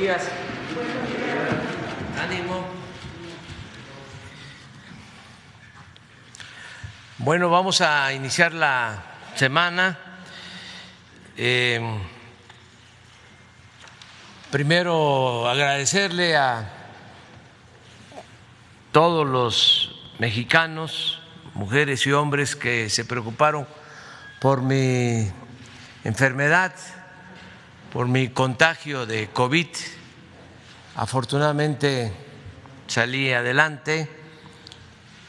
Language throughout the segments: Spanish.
días. Ánimo. Bueno, vamos a iniciar la semana. Primero, agradecerle a todos los mexicanos, mujeres y hombres que se preocuparon por mi enfermedad, por mi contagio de COVID. Afortunadamente salí adelante.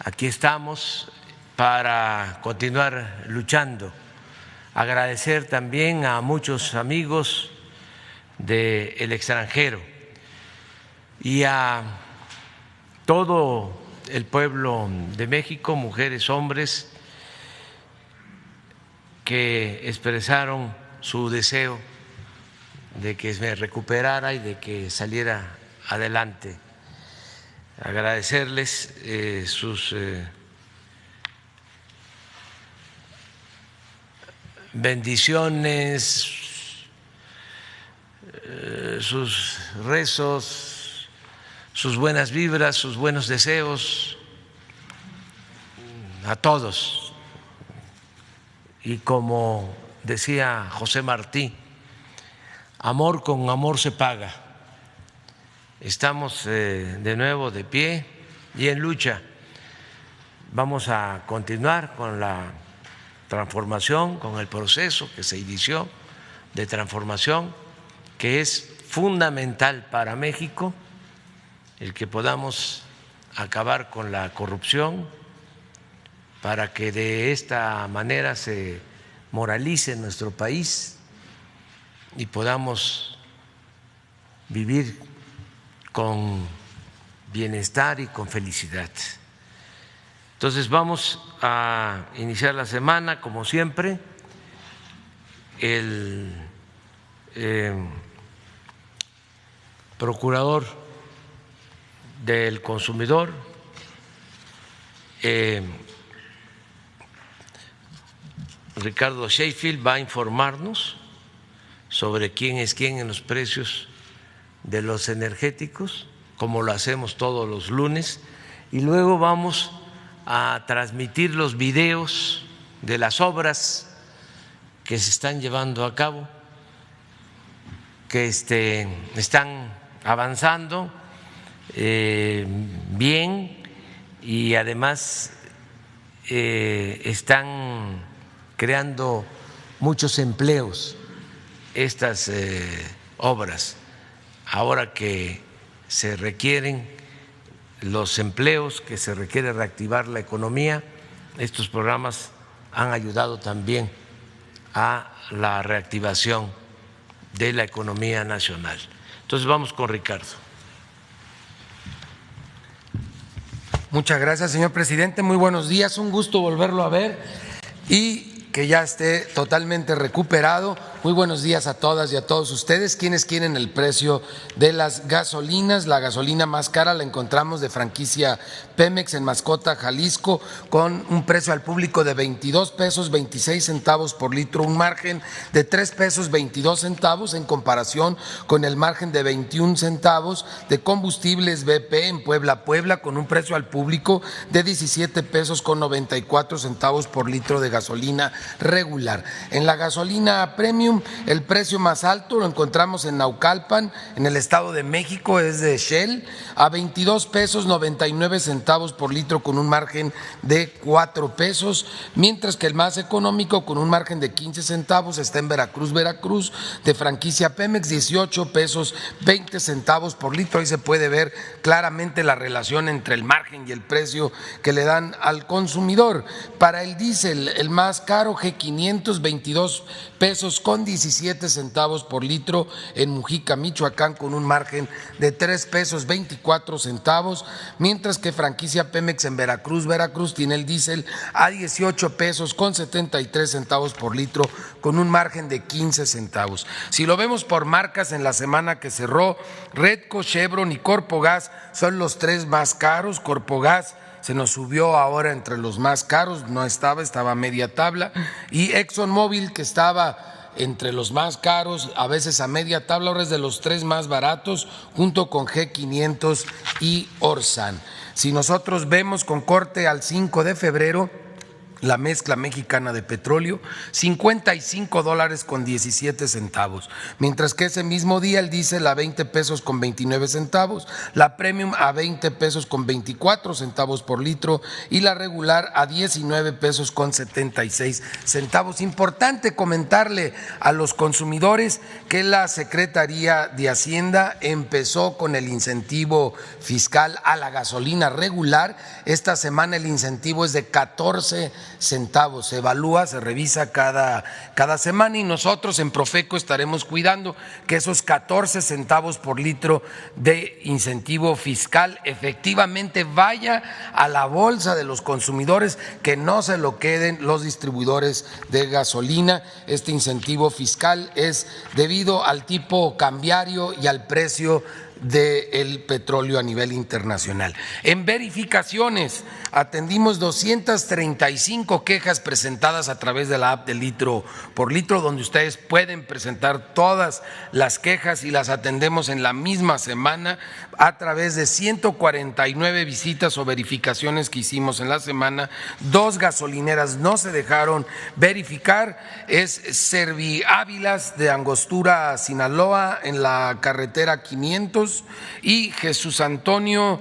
Aquí estamos para continuar luchando. Agradecer también a muchos amigos del extranjero y a todo el pueblo de México, mujeres, hombres, que expresaron su deseo de que me recuperara y de que saliera adelante. Agradecerles sus bendiciones, sus rezos, sus buenas vibras, sus buenos deseos a todos. Y como decía José Martí, amor con amor se paga. Estamos de nuevo de pie y en lucha. Vamos a continuar con la transformación, con el proceso que se inició de transformación, que es fundamental para México, el que podamos acabar con la corrupción, para que de esta manera se moralice nuestro país y podamos vivir con bienestar y con felicidad. Entonces vamos a iniciar la semana como siempre. El procurador del consumidor Ricardo Sheffield va a informarnos sobre quién es quién en los precios de los energéticos, como lo hacemos todos los lunes, y luego vamos a transmitir los videos de las obras que se están llevando a cabo, que están avanzando bien y además están creando muchos empleos estas obras. Ahora que se requieren los empleos, que se requiere reactivar la economía, estos programas han ayudado también a la reactivación de la economía nacional. Entonces vamos con Ricardo. Muchas gracias, señor presidente. Muy buenos días, un gusto volverlo a ver y que ya esté totalmente recuperado. Muy buenos días a todas y a todos ustedes. Quienes quieren el precio de las gasolinas, la gasolina más cara la encontramos de franquicia Pemex en Mascota, Jalisco, con un precio al público de 22 pesos 26 centavos por litro, un margen de 3 pesos 22 centavos en comparación con el margen de 21 centavos de combustibles BP en Puebla, con un precio al público de 17 pesos con 94 centavos por litro de gasolina regular. En la gasolina premium, el precio más alto lo encontramos en Naucalpan, en el Estado de México, es de Shell, a 22 pesos 99 centavos por litro con un margen de 4 pesos, mientras que el más económico con un margen de 15 centavos está en Veracruz, de franquicia Pemex, 18 pesos 20 centavos por litro. Ahí se puede ver claramente la relación entre el margen y el precio que le dan al consumidor. Para el diésel, el más caro, G500, 22 pesos con 17 centavos por litro en Mujica, Michoacán, con un margen de 3 pesos 24 centavos, mientras que franquicia Pemex en Veracruz tiene el diésel a 18 pesos con 73 centavos por litro, con un margen de 15 centavos. Si lo vemos por marcas en la semana que cerró, Redco, Chevron y Corpogas son los tres más caros. Corpogas se nos subió ahora entre los más caros, no estaba a media tabla, y ExxonMobil, que estaba entre los más caros, a veces a media tabla, ahora es de los 3 más baratos, junto con G500 y Orsan. Si nosotros vemos con corte al 5 de febrero, la mezcla mexicana de petróleo, $55.17, mientras que ese mismo día el diésel a 20 pesos con 29 centavos, la premium a 20 pesos con 24 centavos por litro y la regular a 19 pesos con 76 centavos. Importante comentarle a los consumidores que la Secretaría de Hacienda empezó con el incentivo fiscal a la gasolina regular. Esta semana el incentivo es de 14 centavos, se evalúa, se revisa cada semana y nosotros en Profeco estaremos cuidando que esos 14 centavos por litro de incentivo fiscal efectivamente vaya a la bolsa de los consumidores, que no se lo queden los distribuidores de gasolina. Este incentivo fiscal es debido al tipo cambiario y al precio del petróleo a nivel internacional. En verificaciones atendimos 235 quejas presentadas a través de la app de Litro por Litro, donde ustedes pueden presentar todas las quejas y las atendemos en la misma semana a través de 149 visitas o verificaciones que hicimos en la semana. 2 gasolineras no se dejaron verificar, es Serviávilas de Angostura, Sinaloa, en la carretera 500, y Jesús Antonio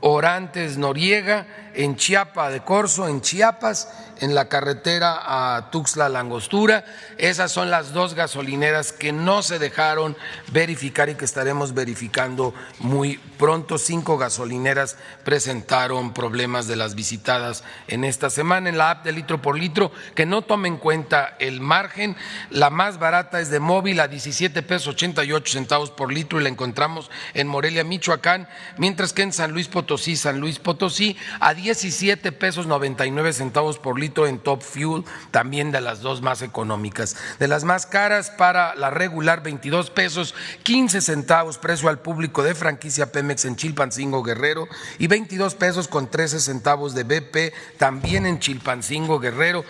Orantes Noriega en Chiapa de Corzo, en Chiapas, en la carretera a Tuxtla La Angostura. Esas son las 2 gasolineras que no se dejaron verificar y que estaremos verificando muy pronto. 5 gasolineras presentaron problemas de las visitadas en esta semana. En la app de Litro por Litro, que no tome en cuenta el margen, la más barata es de Móvil a 17 pesos 88 centavos por litro y la encontramos en Morelia, Michoacán, mientras que en San Luis Potosí a 17 pesos 99 centavos por litro en Top Fuel, también de las 2 más económicas. De las más caras, para la regular 22 pesos 15 centavos precio al público de franquicia Pemex en Chilpancingo, Guerrero, y 22 pesos con 13 centavos de BP también en Chilpancingo, Guerrero.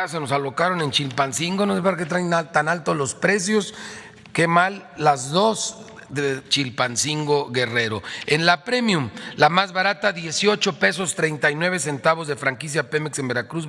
Se nos alocaron en Chilpancingo, no sé por qué traen tan altos los precios, qué mal. Las 2 de Chilpancingo, Guerrero. En la Premium, la más barata, 18 pesos 39 centavos de franquicia Pemex en Veracruz,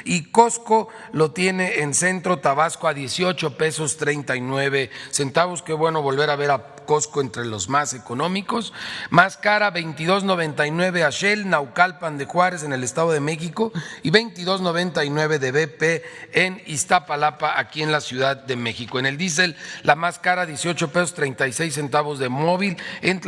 y Costco lo tiene en Centro Tabasco a 18 pesos 39 centavos. Qué bueno volver a ver a Costco entre los más económicos. Más cara, 22.99 a Shell, Naucalpan de Juárez en el Estado de México, y 22.99 de BP en Iztapalapa, aquí en la Ciudad de México. En el diésel, la más cara, 18 pesos 36 centavos de Móvil en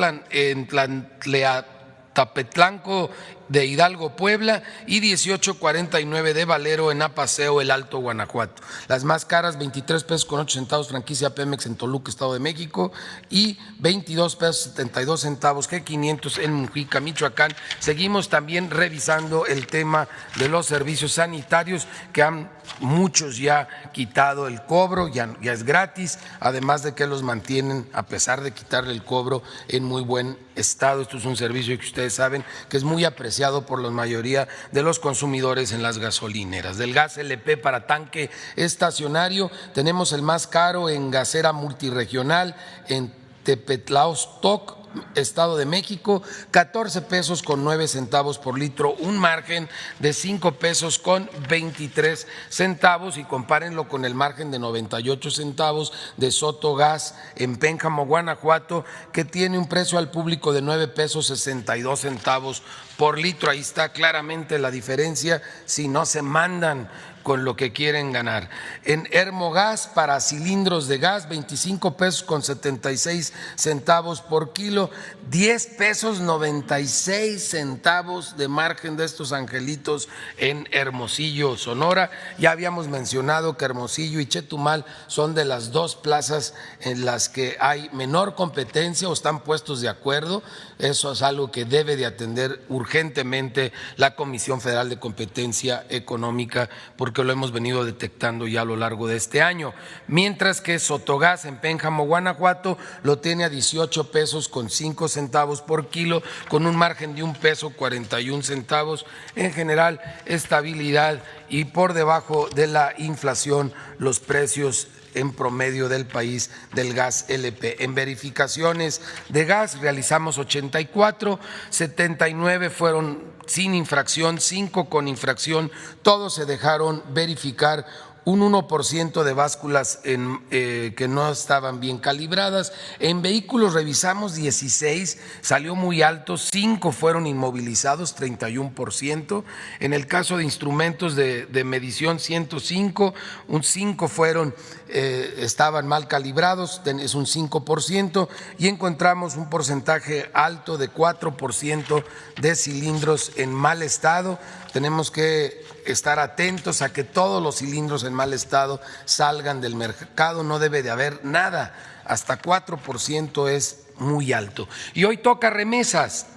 Tapetlanco de Hidalgo, Puebla, y 18.49 de Valero en Apaseo, el Alto, Guanajuato. Las más caras, 23 pesos con 8 centavos franquicia Pemex en Toluca, Estado de México, y 22 pesos 72 centavos G500 en Mujica, Michoacán. Seguimos también revisando el tema de los servicios sanitarios, que han muchos ya quitado el cobro, ya es gratis, además de que los mantienen, a pesar de quitarle el cobro, en muy buen estado. Esto es un servicio que ustedes saben que es muy apreciado por la mayoría de los consumidores en las gasolineras. Del gas LP para tanque estacionario, tenemos el más caro en Gasera Multirregional, en Tepetlaostoc, Estado de México, 14 pesos con 9 centavos por litro, un margen de 5 pesos con 23 centavos, y compárenlo con el margen de 98 centavos de Soto Gas en Pénjamo, Guanajuato, que tiene un precio al público de 9 pesos 62 centavos por litro. Ahí está claramente la diferencia si no se mandan con lo que quieren ganar. En Hermogas, para cilindros de gas, 25 pesos con 76 centavos por kilo, 10 pesos 96 centavos de margen de estos angelitos en Hermosillo, Sonora. Ya habíamos mencionado que Hermosillo y Chetumal son de las 2 plazas en las que hay menor competencia o están puestos de acuerdo. Eso es algo que debe de atender urgentemente la Comisión Federal de Competencia Económica, porque porque lo hemos venido detectando ya a lo largo de este año, mientras que Sotogás en Pénjamo, Guanajuato, lo tiene a 18 pesos con 5 centavos por kilo, con un margen de 1 peso 41 centavos. En general, estabilidad y por debajo de la inflación los precios en promedio del país del gas LP. En verificaciones de gas realizamos 84, 79 fueron sin infracción, 5 con infracción, todos se dejaron verificar. Un 1% de básculas que no estaban bien calibradas. En vehículos revisamos 16, salió muy alto, 5 fueron inmovilizados, 31%. En el caso de instrumentos de medición 105, un 5 fueron estaban mal calibrados, es un 5%, y encontramos un porcentaje alto de 4% de cilindros en mal estado. Tenemos que estar atentos a que todos los cilindros en mal estado salgan del mercado, no debe de haber nada, hasta 4% es muy alto. Y hoy toca remesas,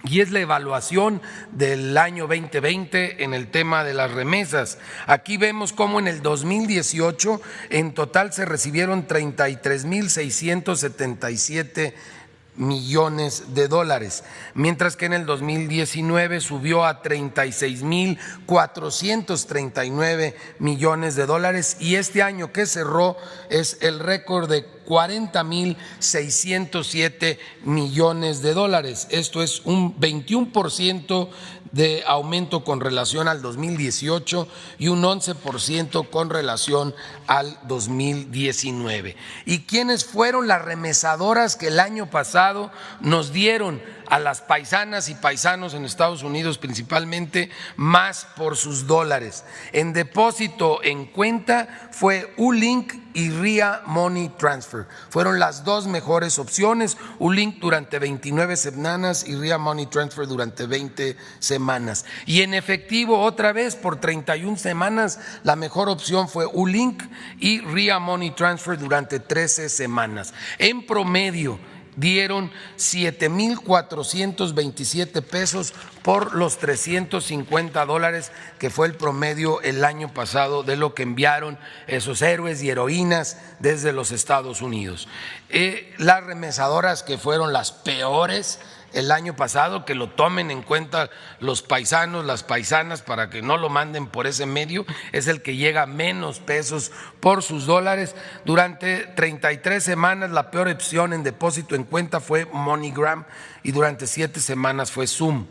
y es la evaluación del año 2020 en el tema de las remesas. Aquí vemos cómo en el 2018 en total se recibieron 33,677 millones de dólares, mientras que en el 2019 subió a 36,439 millones de dólares, y este año que cerró es el récord de 40,607 millones de dólares. Esto es un 21% de aumento con relación al 2018 y un 11% con relación al 2019. ¿Y quiénes fueron las remesadoras que el año pasado nos dieron a las paisanas y paisanos en Estados Unidos principalmente más por sus dólares? En depósito en cuenta fue Ulink y RIA Money Transfer. Fueron las dos mejores opciones, Ulink durante 29 semanas y RIA Money Transfer durante 20 semanas. Y en efectivo, otra vez por 31 semanas, la mejor opción fue Ulink y RIA Money Transfer durante 13 semanas. En promedio, dieron 7,427 pesos por los 350 dólares, que fue el promedio el año pasado de lo que enviaron esos héroes y heroínas desde los Estados Unidos. Las remesadoras que fueron las peores el año pasado, que lo tomen en cuenta los paisanos, las paisanas, para que no lo manden por ese medio, es el que llega a menos pesos por sus dólares. Durante 33 semanas la peor opción en depósito en cuenta fue MoneyGram y durante 7 semanas fue Zoom.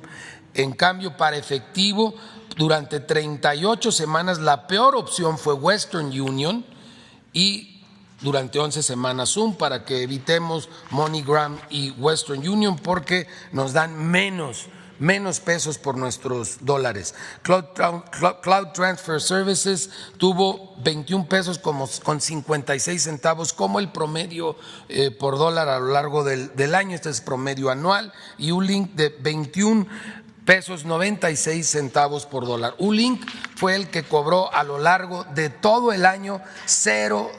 En cambio, para efectivo, durante 38 semanas la peor opción fue Western Union y durante 11 semanas Zoom, para que evitemos MoneyGram y Western Union porque nos dan menos pesos por nuestros dólares. Cloud Transfer Services tuvo 21 pesos con 56 centavos como el promedio por dólar a lo largo del año. Este es promedio anual. Y un link de 21 pesos 96 centavos por dólar. Ulink fue el que cobró a lo largo de todo el año $0,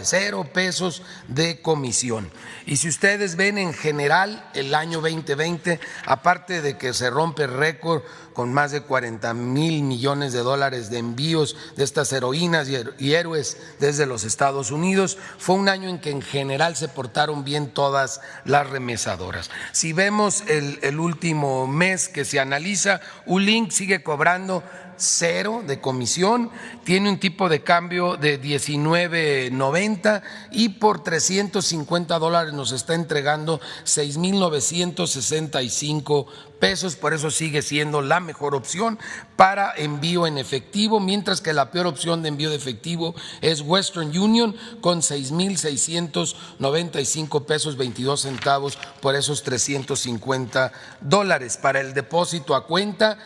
0 pesos de comisión. Y si ustedes ven en general el año 2020, aparte de que se rompe récord con más de 40,000 millones de dólares de envíos de estas heroínas y héroes desde los Estados Unidos, fue un año en que en general se portaron bien todas las remesadoras. Si vemos el último mes que se analiza, Ulink sigue cobrando 0 de comisión, tiene un tipo de cambio de 19.90 y por 350 dólares nos está entregando 6,965 pesos, por eso sigue siendo la mejor opción para envío en efectivo, mientras que la peor opción de envío de efectivo es Western Union con 6,695 pesos 22 centavos por esos 350 dólares. Para el depósito a cuenta,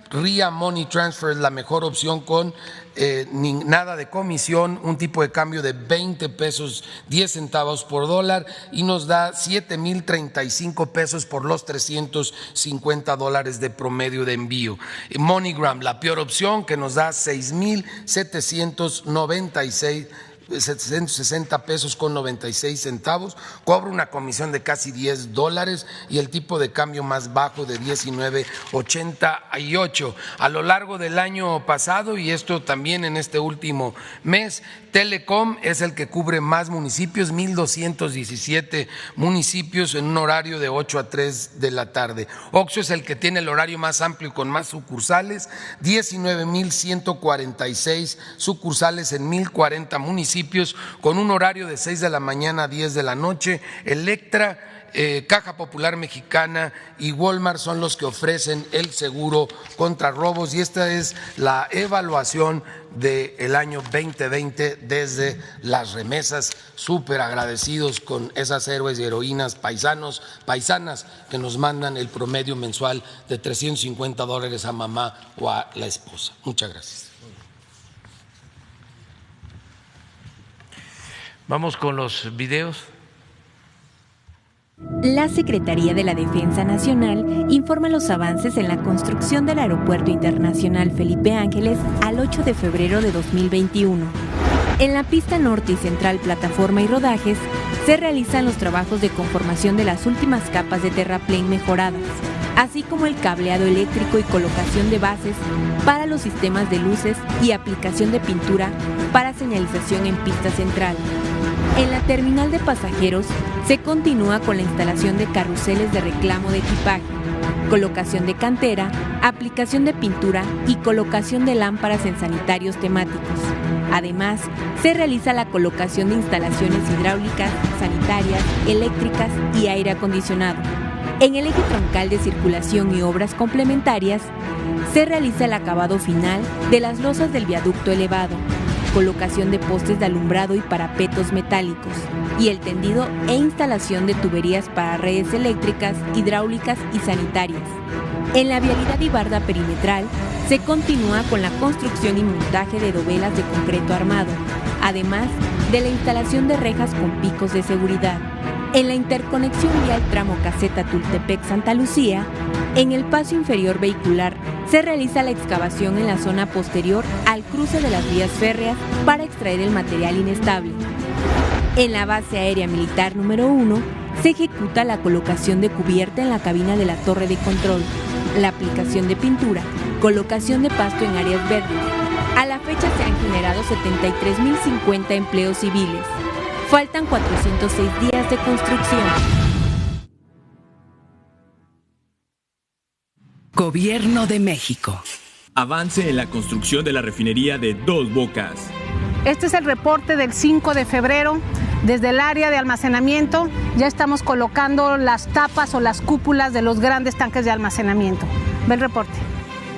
RIA Money Transfer es la mejor opción con nada de comisión, un tipo de cambio de 20 pesos 10 centavos por dólar y nos da 7,035 pesos por los 350 dólares de promedio de envío. MoneyGram, la peor opción, que nos da 6,796 760 pesos con 96 centavos, cobra una comisión de casi $10 y el tipo de cambio más bajo de 19.88. A lo largo del año pasado, y esto también en este último mes, Telecom es el que cubre más municipios, 1,217 municipios en un horario de 8 a 3 de la tarde. OXXO es el que tiene el horario más amplio y con más sucursales, 19,146 sucursales en 1,040 municipios con un horario de 6 de la mañana a 10 de la noche. Electra, Caja Popular Mexicana y Walmart son los que ofrecen el seguro contra robos, y esta es la evaluación del año 2020 desde las remesas. Súper agradecidos con esas héroes y heroínas paisanas que nos mandan el promedio mensual de $350 a mamá o a la esposa. Muchas gracias. Vamos con los videos. La Secretaría de la Defensa Nacional informa los avances en la construcción del Aeropuerto Internacional Felipe Ángeles al 8 de febrero de 2021. En la pista norte y central, plataforma y rodajes, se realizan los trabajos de conformación de las últimas capas de terraplén mejoradas, así como el cableado eléctrico y colocación de bases para los sistemas de luces y aplicación de pintura para señalización en pista central. En la terminal de pasajeros se continúa con la instalación de carruseles de reclamo de equipaje, colocación de cantera, aplicación de pintura y colocación de lámparas en sanitarios temáticos. Además, se realiza la colocación de instalaciones hidráulicas, sanitarias, eléctricas y aire acondicionado. En el eje troncal de circulación y obras complementarias, se realiza el acabado final de las losas del viaducto elevado, colocación de postes de alumbrado y parapetos metálicos, y el tendido e instalación de tuberías para redes eléctricas, hidráulicas y sanitarias. En la vialidad y barda perimetral se continúa con la construcción y montaje de dovelas de concreto armado, además de la instalación de rejas con picos de seguridad. En la interconexión vial tramo Caseta Tultepec-Santa Lucía, en el paso inferior vehicular se realiza la excavación en la zona posterior al cruce de las vías férreas para extraer el material inestable. En la base aérea militar número 1 se ejecuta la colocación de cubierta en la cabina de la torre de control, la aplicación de pintura, colocación de pasto en áreas verdes. A la fecha se han generado 73.050 empleos civiles. Faltan 406 días de construcción. Gobierno de México. Avance en la construcción de la refinería de Dos Bocas. Este es el reporte del 5 de febrero. Desde el área de almacenamiento ya estamos colocando las tapas o las cúpulas de los grandes tanques de almacenamiento. Ve el reporte.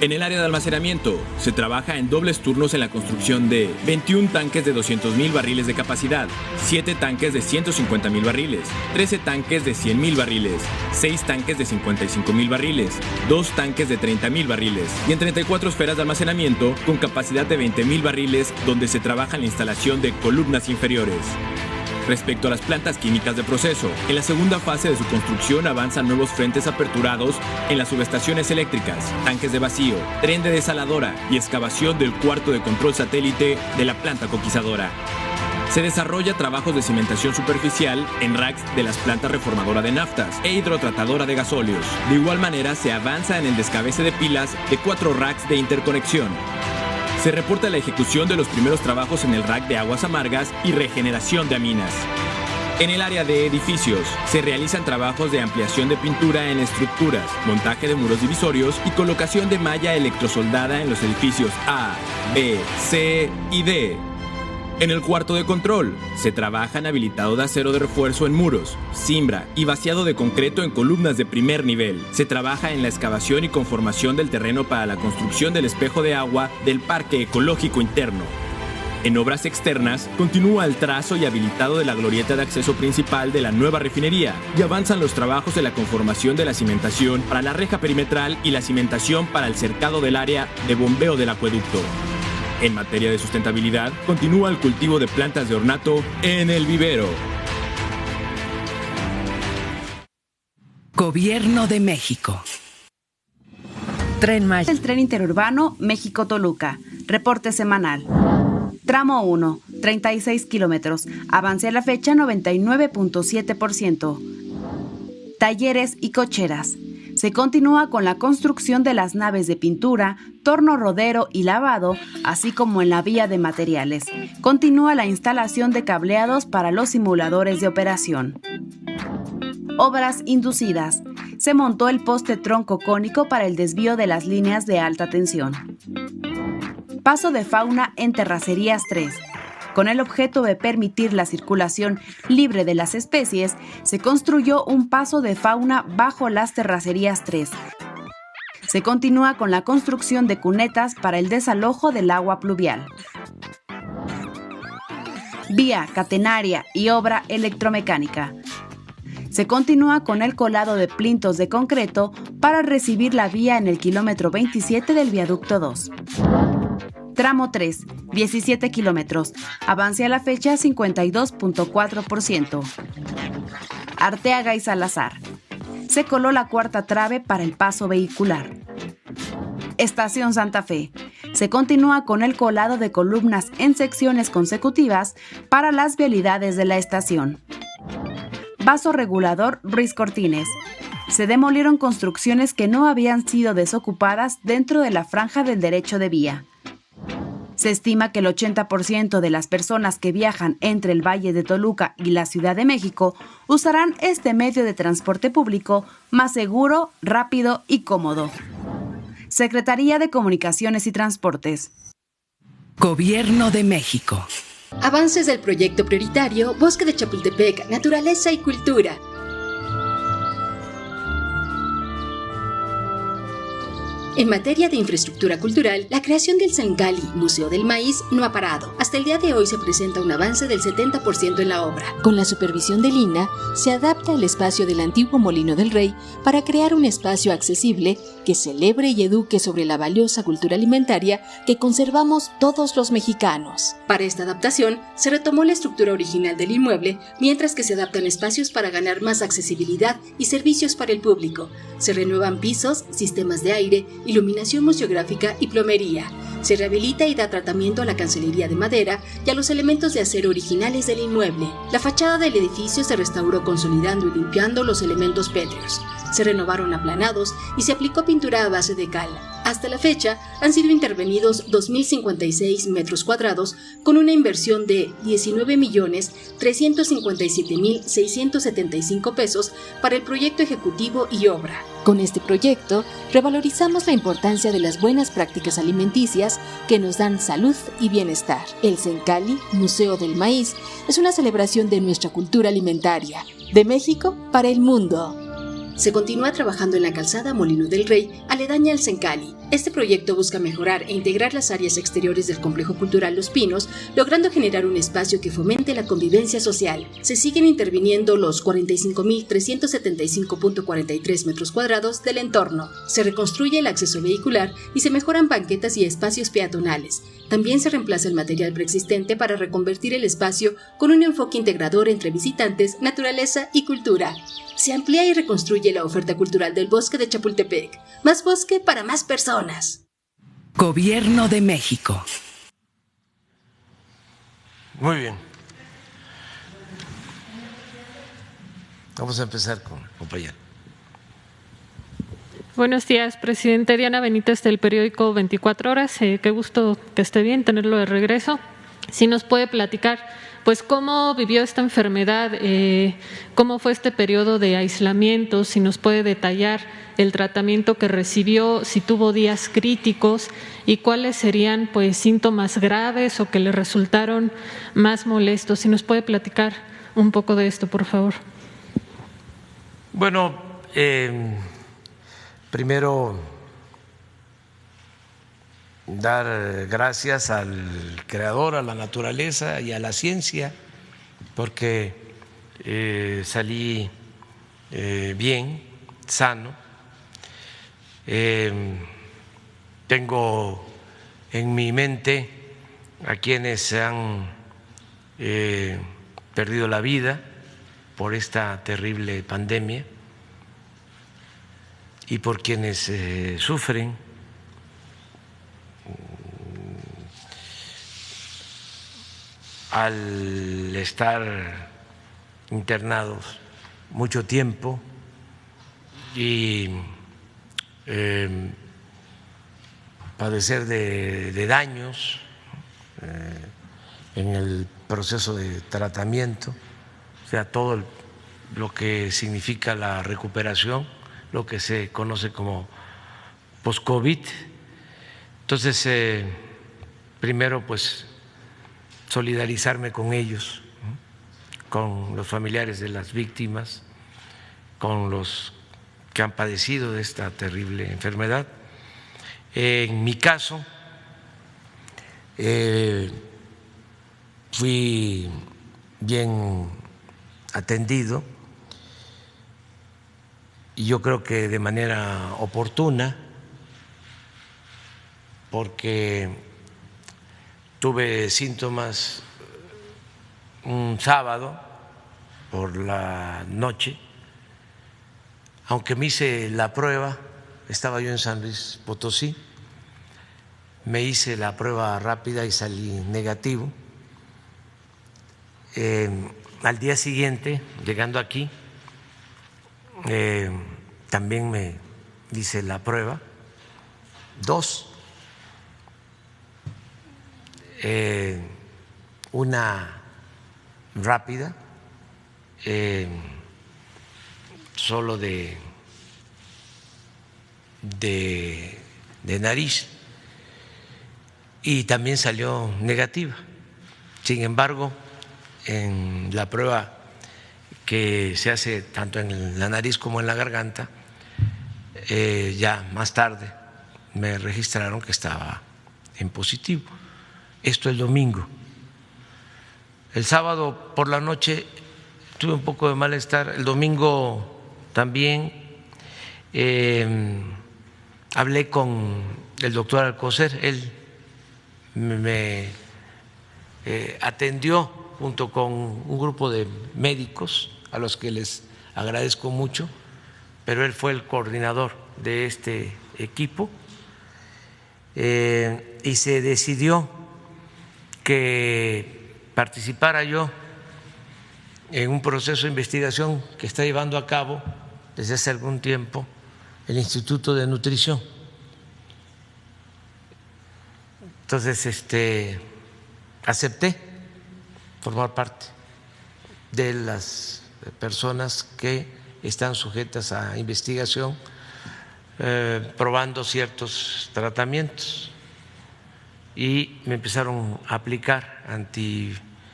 En el área de almacenamiento se trabaja en dobles turnos en la construcción de 21 tanques de 200,000 barriles de capacidad, 7 tanques de 150,000 barriles, 13 tanques de 100,000 barriles, 6 tanques de 55,000 barriles, 2 tanques de 30,000 barriles y en 34 esferas de almacenamiento con capacidad de 20,000 barriles donde se trabaja en la instalación de columnas inferiores. Respecto a las plantas químicas de proceso, en la segunda fase de su construcción avanzan nuevos frentes aperturados en las subestaciones eléctricas, tanques de vacío, tren de desaladora y excavación del cuarto de control satélite de la planta coquizadora. Se desarrolla trabajos de cimentación superficial en racks de las plantas reformadora de naftas e hidrotratadora de gasóleos. De igual manera, se avanza en el descabece de pilas de 4 racks de interconexión. Se reporta la ejecución de los primeros trabajos en el rack de aguas amargas y regeneración de aminas. En el área de edificios, se realizan trabajos de ampliación de pintura en estructuras, montaje de muros divisorios y colocación de malla electrosoldada en los edificios A, B, C y D. En el cuarto de control, se trabaja en habilitado de acero de refuerzo en muros, cimbra y vaciado de concreto en columnas de primer nivel. Se trabaja en la excavación y conformación del terreno para la construcción del espejo de agua del Parque Ecológico Interno. En obras externas, continúa el trazo y habilitado de la glorieta de acceso principal de la nueva refinería y avanzan los trabajos de la conformación de la cimentación para la reja perimetral y la cimentación para el cercado del área de bombeo del acueducto. En materia de sustentabilidad, continúa el cultivo de plantas de ornato en el vivero. Gobierno de México. Tren Maya. El tren interurbano México-Toluca. Reporte semanal. Tramo 1. 36 kilómetros, avance a la fecha 99.7%. Talleres y cocheras. Se continúa con la construcción de las naves de pintura, torno rodero y lavado, así como en la vía de materiales. Continúa la instalación de cableados para los simuladores de operación. Obras inducidas. Se montó el poste tronco cónico para el desvío de las líneas de alta tensión. Paso de fauna en Terracerías 3. Con el objeto de permitir la circulación libre de las especies, se construyó un paso de fauna bajo las Terracerías 3. Se continúa con la construcción de cunetas para el desalojo del agua pluvial. Vía catenaria y obra electromecánica. Se continúa con el colado de plintos de concreto para recibir la vía en el kilómetro 27 del viaducto 2. Tramo 3, 17 kilómetros, avance a la fecha 52.4%. Arteaga y Salazar. Se coló la cuarta trave para el paso vehicular. Estación Santa Fe. Se continúa con el colado de columnas en secciones consecutivas para las vialidades de la estación. Vaso regulador Ruiz Cortines. Se demolieron construcciones que no habían sido desocupadas dentro de la franja del derecho de vía. Se estima que el 80% de las personas que viajan entre el Valle de Toluca y la Ciudad de México usarán este medio de transporte público más seguro, rápido y cómodo. Secretaría de Comunicaciones y Transportes. Gobierno de México. Avances del proyecto prioritario Bosque de Chapultepec, Naturaleza y Cultura. En materia de infraestructura cultural, la creación del Sencali, Museo del Maíz, no ha parado. Hasta el día de hoy se presenta un avance del 70% en la obra. Con la supervisión del INAH, se adapta el espacio del antiguo Molino del Rey para crear un espacio accesible que celebre y eduque sobre la valiosa cultura alimentaria que conservamos todos los mexicanos. Para esta adaptación, se retomó la estructura original del inmueble, mientras que se adaptan espacios para ganar más accesibilidad y servicios para el público. Se renuevan pisos, sistemas de aire, iluminación museográfica y plomería. Se rehabilita y da tratamiento a la cancelería de madera y a los elementos de acero originales del inmueble. La fachada del edificio se restauró consolidando y limpiando los elementos pétreos. Se renovaron aplanados y se aplicó pintura a base de cal. Hasta la fecha, han sido intervenidos 2.056 metros cuadrados con una inversión de 19.357.675 pesos para el proyecto ejecutivo y obra. Con este proyecto, revalorizamos la importancia de las buenas prácticas alimenticias que nos dan salud y bienestar. El Sencali, Museo del Maíz, es una celebración de nuestra cultura alimentaria, de México para el mundo. Se continúa trabajando en la calzada Molino del Rey, aledaña al Sencali. Este proyecto busca mejorar e integrar las áreas exteriores del complejo cultural Los Pinos, logrando generar un espacio que fomente la convivencia social. Se siguen interviniendo los 45.375.43 metros cuadrados del entorno. Se reconstruye el acceso vehicular y se mejoran banquetas y espacios peatonales. También se reemplaza el material preexistente para reconvertir el espacio con un enfoque integrador entre visitantes, naturaleza y cultura. Se amplía y reconstruye la oferta cultural del Bosque de Chapultepec. Más bosque para más personas. Gobierno de México. Muy bien. Vamos a empezar con el compañero. Buenos días, presidente. Diana Benítez del periódico 24 Horas. Qué gusto que esté bien, tenerlo de regreso. Si nos puede platicar, pues, cómo vivió esta enfermedad, cómo fue este periodo de aislamiento, si nos puede detallar el tratamiento que recibió, si tuvo días críticos y cuáles serían, pues, síntomas graves o que le resultaron más molestos. Si nos puede platicar un poco de esto, por favor. Bueno, primero dar gracias al Creador, a la naturaleza y a la ciencia, porque salí bien, sano. Tengo en mi mente a quienes se han perdido la vida por esta terrible pandemia y por quienes sufren. al estar internados mucho tiempo y padecer de daños en el proceso de tratamiento, o sea, todo lo que significa la recuperación, lo que se conoce como post-COVID. Entonces, primero, pues, solidarizarme con ellos, con los familiares de las víctimas, con los que han padecido de esta terrible enfermedad. En mi caso, fui bien atendido y yo creo que de manera oportuna, porque tuve síntomas un sábado por la noche, aunque me hice la prueba, estaba yo en San Luis Potosí, me hice la prueba rápida y salí negativo. Al día siguiente, llegando aquí, también me hice la prueba, 2, una rápida, solo de nariz, y también salió negativa. Sin embargo, en la prueba que se hace tanto en la nariz como en la garganta, ya más tarde me registraron que estaba en positivo. Esto el domingo. El sábado por la noche tuve un poco de malestar. El domingo también hablé con el doctor Alcocer. Él me atendió junto con un grupo de médicos a los que les agradezco mucho, pero él fue el coordinador de este equipo y se decidió que participara yo en un proceso de investigación que está llevando a cabo desde hace algún tiempo el Instituto de Nutrición. Entonces, acepté formar parte de las personas que están sujetas a investigación, probando ciertos tratamientos, y me empezaron a aplicar antiviral,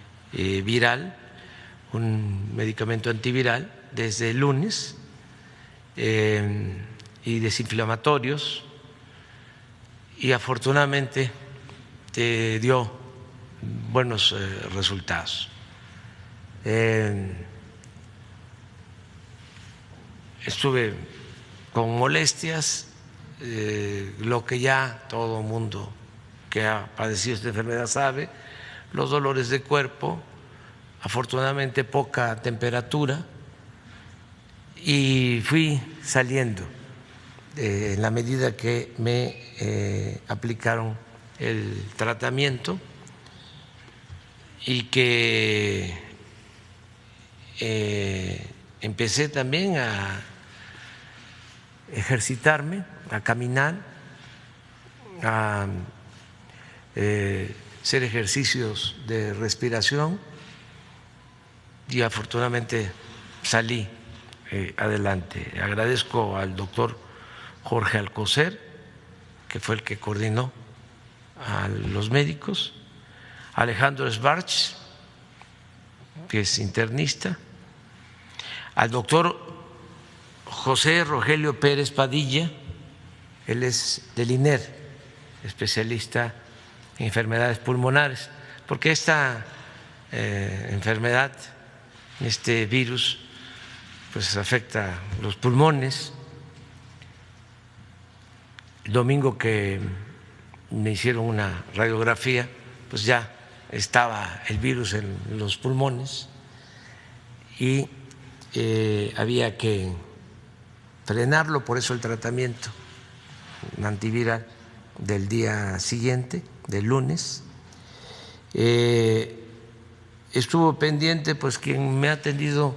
un medicamento antiviral desde el lunes, y desinflamatorios, y afortunadamente dio buenos resultados. Estuve con molestias, lo que ya todo mundo que ha padecido esta enfermedad sabe, los dolores de cuerpo, afortunadamente poca temperatura, y fui saliendo en la medida que me aplicaron el tratamiento y que empecé también a ejercitarme, a caminar, a hacer ejercicios de respiración, y afortunadamente salí adelante. Agradezco al doctor Jorge Alcocer, que fue el que coordinó a los médicos, Alejandro Schwartz, que es internista, al doctor José Rogelio Pérez Padilla, él es del INER, especialista en enfermedades pulmonares, porque esta enfermedad, este virus, pues afecta los pulmones. El domingo que me hicieron una radiografía, pues ya estaba el virus en los pulmones y había que frenarlo, por eso el tratamiento antiviral del día siguiente, del lunes. estuvo pendiente pues quien me ha atendido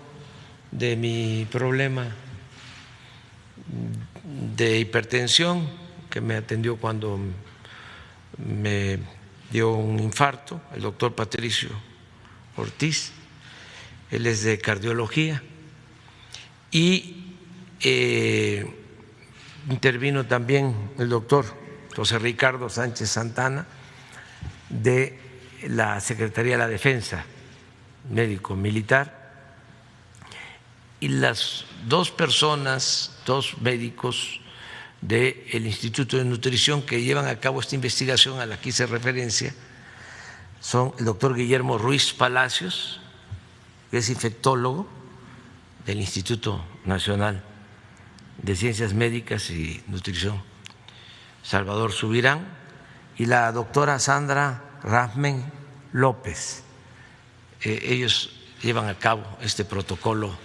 de mi problema de hipertensión, que me atendió cuando me dio un infarto, el doctor Patricio Ortiz, él es de cardiología, y intervino también el doctor José Ricardo Sánchez Santana de la Secretaría de la Defensa, médico militar, y las dos médicos del Instituto de Nutrición que llevan a cabo esta investigación a la que hice referencia son el doctor Guillermo Ruiz Palacios, que es infectólogo del Instituto Nacional de Ciencias Médicas y Nutrición, Salvador Subirán, y la doctora Sandra Rasmen López. Ellos llevan a cabo este protocolo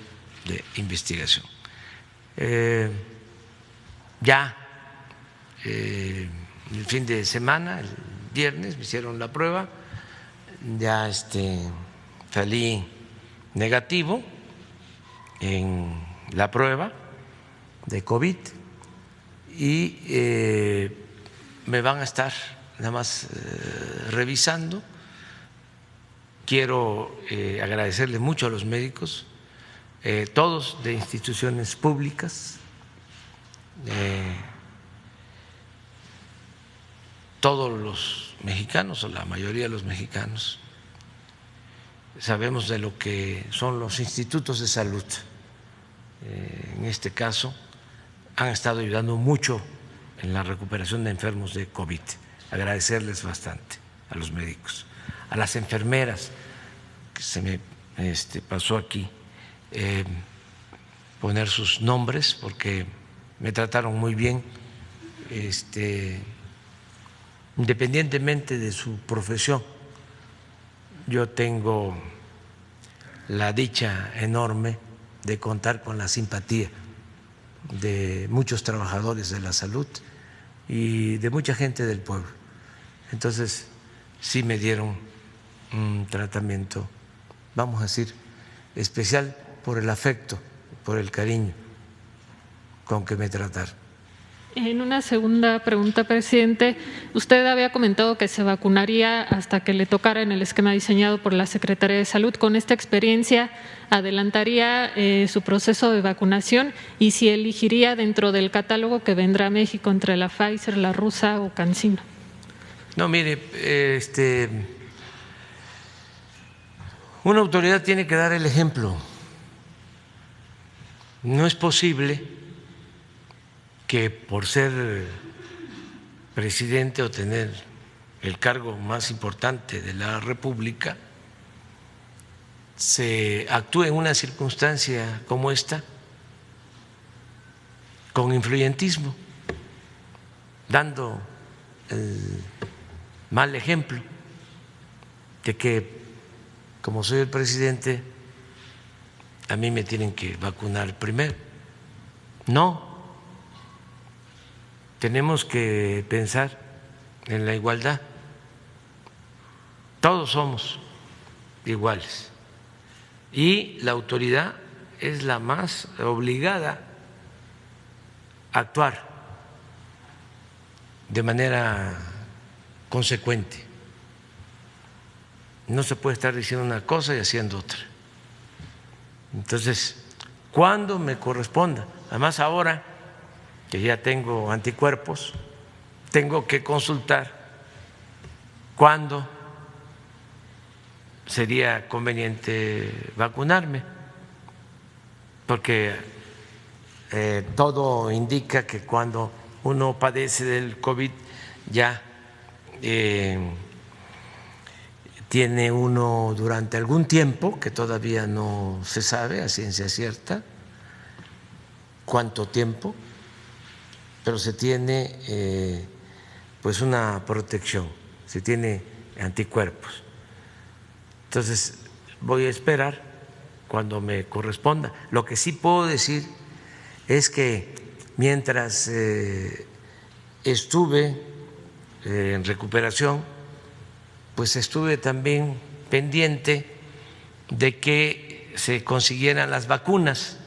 de investigación. Ya el fin de semana, el viernes, me hicieron la prueba, ya salí negativo en la prueba de COVID y me van a estar nada más revisando. Quiero agradecerle mucho a los médicos, todos de instituciones públicas, todos los mexicanos o la mayoría de los mexicanos sabemos de lo que son los institutos de salud. En este caso han estado ayudando mucho en la recuperación de enfermos de COVID. Agradecerles bastante a los médicos, a las enfermeras, que se me pasó aquí poner sus nombres porque me trataron muy bien, independientemente de su profesión. Yo tengo la dicha enorme de contar con la simpatía de muchos trabajadores de la salud y de mucha gente del pueblo. Entonces, sí me dieron un tratamiento, vamos a decir, especial por el afecto, por el cariño con que me trataron. En una segunda pregunta, presidente, usted había comentado que se vacunaría hasta que le tocara en el esquema diseñado por la Secretaría de Salud. ¿Con esta experiencia adelantaría su proceso de vacunación y si elegiría dentro del catálogo que vendrá a México entre la Pfizer, la rusa o CanSino? No, mire, una autoridad tiene que dar el ejemplo. No es posible que por ser presidente o tener el cargo más importante de la República se actúe en una circunstancia como esta con influyentismo, dando el mal ejemplo de que, como soy el presidente, a mí me tienen que vacunar primero. No. Tenemos que pensar en la igualdad. Todos somos iguales y la autoridad es la más obligada a actuar de manera consecuente. No se puede estar diciendo una cosa y haciendo otra. Entonces, cuando me corresponda, además ahora que ya tengo anticuerpos, tengo que consultar cuándo sería conveniente vacunarme, porque todo indica que cuando uno padece del COVID ya tiene uno durante algún tiempo, que todavía no se sabe a ciencia cierta cuánto tiempo, pero se tiene pues una protección, se tiene anticuerpos. Entonces voy a esperar cuando me corresponda. Lo que sí puedo decir es que mientras estuve en recuperación, pues estuve también pendiente de que se consiguieran las vacunas,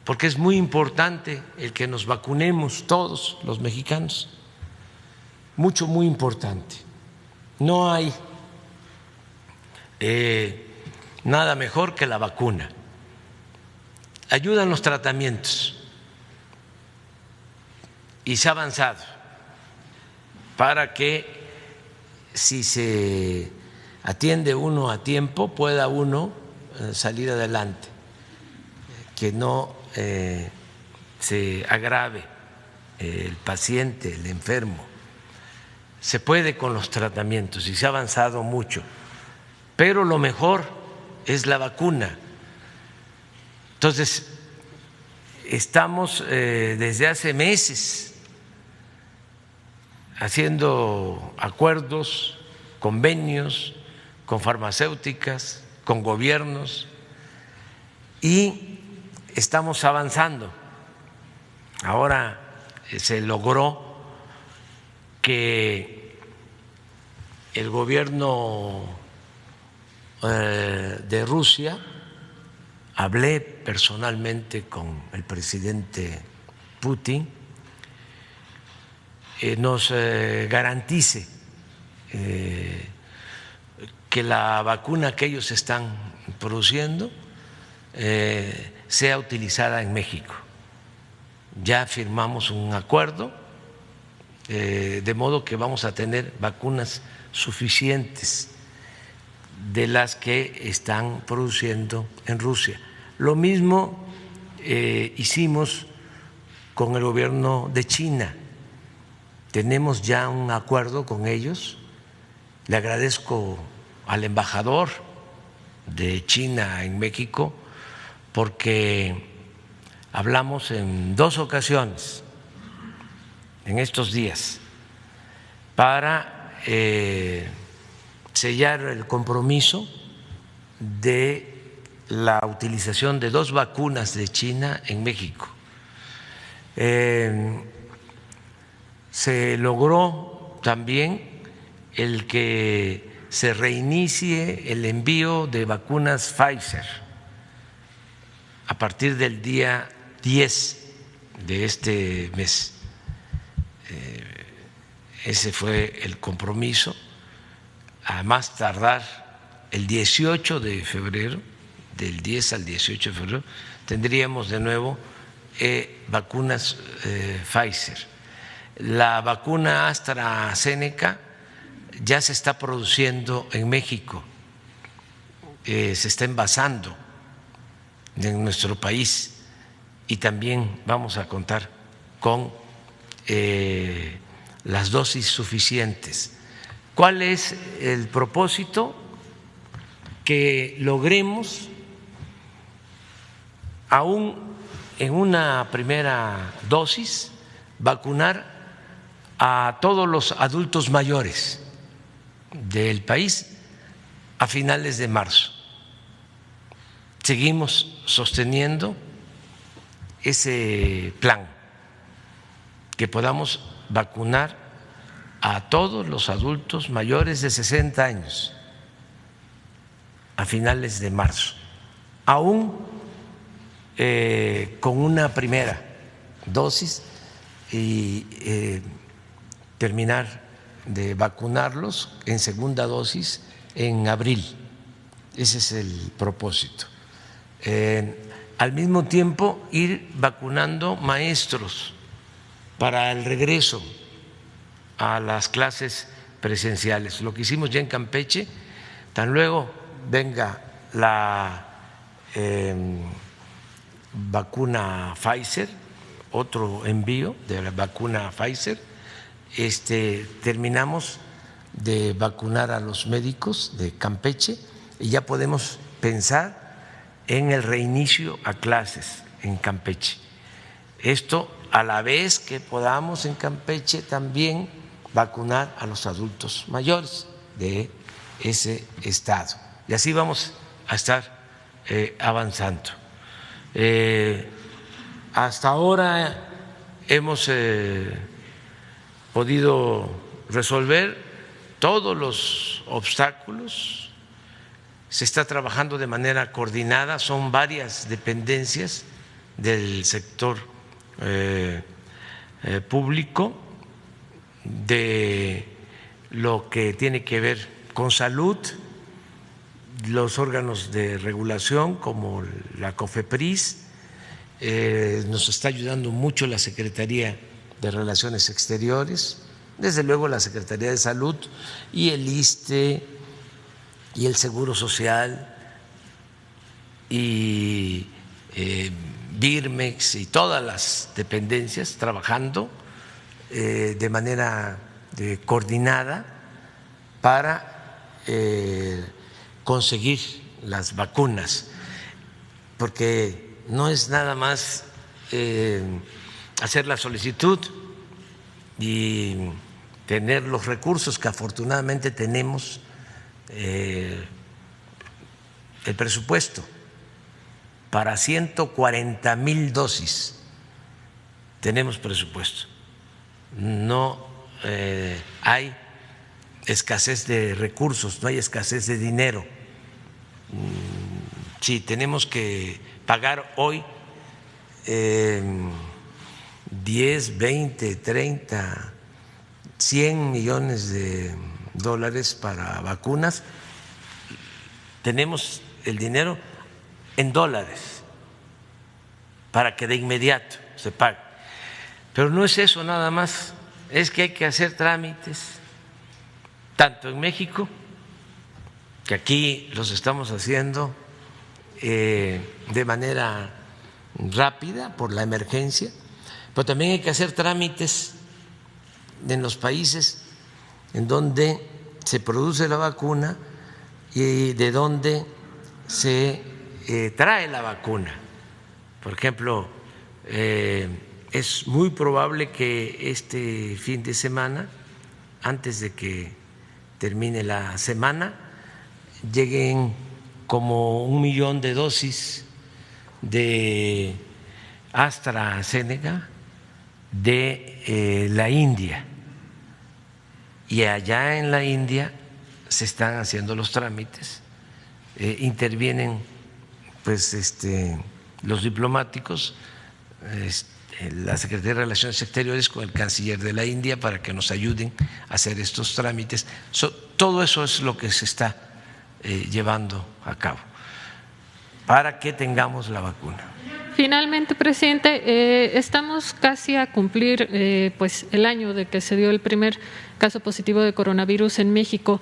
porque es muy importante el que nos vacunemos todos los mexicanos, muy importante. No hay nada mejor que la vacuna. Ayudan los tratamientos y se ha avanzado para que si se atiende uno a tiempo pueda uno salir adelante, que no se agrave el paciente, el enfermo. Se puede con los tratamientos y se ha avanzado mucho, pero lo mejor es la vacuna. Entonces, estamos desde hace meses haciendo acuerdos, convenios con farmacéuticas, con gobiernos, y estamos avanzando. Ahora se logró que el gobierno de Rusia, hablé personalmente con el presidente Putin, nos garantice que la vacuna que ellos están produciendo sea utilizada en México. Ya firmamos un acuerdo, de modo que vamos a tener vacunas suficientes de las que están produciendo en Rusia. Lo mismo hicimos con el gobierno de China. Tenemos ya un acuerdo con ellos. Le agradezco al embajador de China en México porque hablamos en 2 ocasiones en estos días para sellar el compromiso de la utilización de 2 vacunas de China en México. Se logró también el que se reinicie el envío de vacunas Pfizer a partir del día 10 de este mes. Ese fue el compromiso. A más tardar el 18 de febrero, del 10 al 18 de febrero, tendríamos de nuevo vacunas Pfizer. La vacuna AstraZeneca ya se está produciendo en México, se está envasando en nuestro país y también vamos a contar con las dosis suficientes. ¿Cuál es el propósito? Que logremos, aún en una primera dosis, vacunar a todos los adultos mayores del país a finales de marzo. Seguimos sosteniendo ese plan, que podamos vacunar a todos los adultos mayores de 60 años a finales de marzo, aún con una primera dosis, y terminar de vacunarlos en segunda dosis en abril. Ese es el propósito. Al mismo tiempo, ir vacunando maestros para el regreso a las clases presenciales. Lo que hicimos ya en Campeche, tan luego venga la vacuna Pfizer, otro envío de la vacuna Pfizer, terminamos de vacunar a los médicos de Campeche y ya podemos pensar en el reinicio a clases en Campeche. Esto a la vez que podamos en Campeche también vacunar a los adultos mayores de ese estado. Y así vamos a estar avanzando. Hasta ahora hemos podido resolver todos los obstáculos se está trabajando de manera coordinada, son varias dependencias del sector público, de lo que tiene que ver con salud, los órganos de regulación como la COFEPRIS, nos está ayudando mucho la Secretaría de Relaciones Exteriores, desde luego la Secretaría de Salud y el ISSSTE y el Seguro Social y Birmex y todas las dependencias trabajando de manera coordinada para conseguir las vacunas, porque no es nada más hacer la solicitud y tener los recursos que afortunadamente tenemos, el presupuesto para 140,000 dosis, tenemos presupuesto, no hay escasez de recursos, no hay escasez de dinero. Sí, tenemos que pagar hoy 10, 20, 30, 100 millones de dólares para vacunas. Tenemos el dinero en dólares para que de inmediato se pague. Pero no es eso nada más, es que hay que hacer trámites, tanto en México, que aquí los estamos haciendo de manera rápida por la emergencia, pero también hay que hacer trámites en los países en donde se produce la vacuna y de donde se trae la vacuna. Por ejemplo, es muy probable que este fin de semana, antes de que termine la semana, lleguen como 1 millón de dosis de AstraZeneca de la India, y allá en la India se están haciendo los trámites, intervienen pues los diplomáticos, la Secretaría de Relaciones Exteriores con el canciller de la India para que nos ayuden a hacer estos trámites. Todo eso es lo que se está llevando a cabo para que tengamos la vacuna. Finalmente, presidente, estamos casi a cumplir pues el año de que se dio el primer caso positivo de coronavirus en México.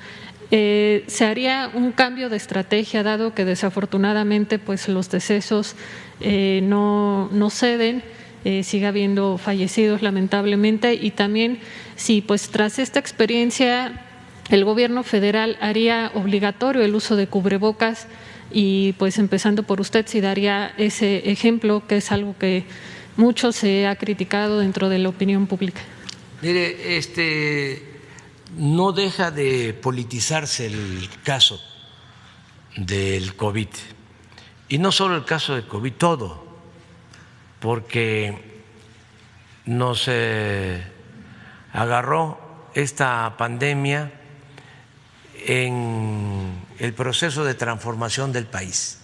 ¿Se haría un cambio de estrategia dado que desafortunadamente pues los decesos no ceden, sigue habiendo fallecidos lamentablemente, y también si pues tras esta experiencia el gobierno federal haría obligatorio el uso de cubrebocas y pues empezando por usted si daría ese ejemplo, que es algo que mucho se ha criticado dentro de la opinión pública? Mire, no deja de politizarse el caso del COVID, y no solo el caso del COVID, todo, porque nos agarró esta pandemia en el proceso de transformación del país.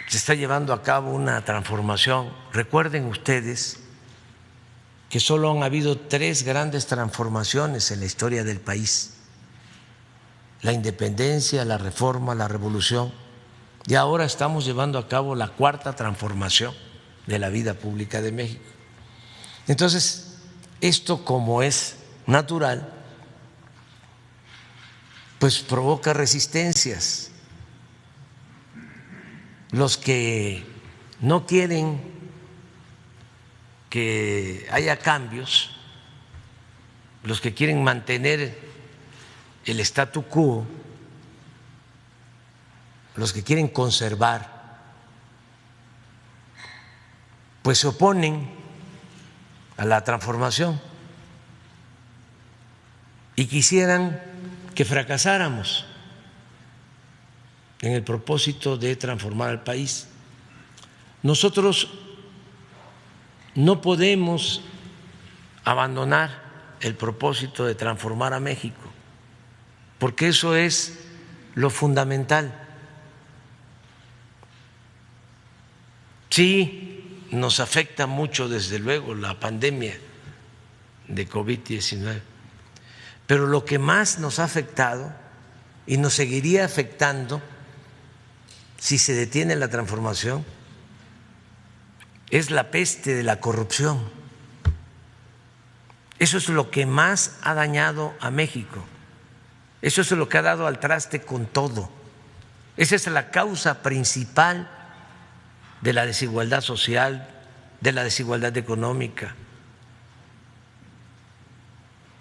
Se está llevando a cabo una transformación. Recuerden ustedes que solo han habido 3 grandes transformaciones en la historia del país: la independencia, la reforma, la revolución, y ahora estamos llevando a cabo la 4ª transformación de la vida pública de México. Entonces, esto, como es natural, pues provoca resistencias. Los que no quieren que haya cambios, los que quieren mantener el statu quo, los que quieren conservar, pues se oponen a la transformación y quisieran que fracasáramos en el propósito de transformar al país. Nosotros no podemos abandonar el propósito de transformar a México, porque eso es lo fundamental. Sí, nos afecta mucho, desde luego, la pandemia de COVID-19, pero lo que más nos ha afectado y nos seguiría afectando si se detiene la transformación es la peste de la corrupción. Eso es lo que más ha dañado a México. Eso es lo que ha dado al traste con todo. Esa es la causa principal de la desigualdad social, de la desigualdad económica.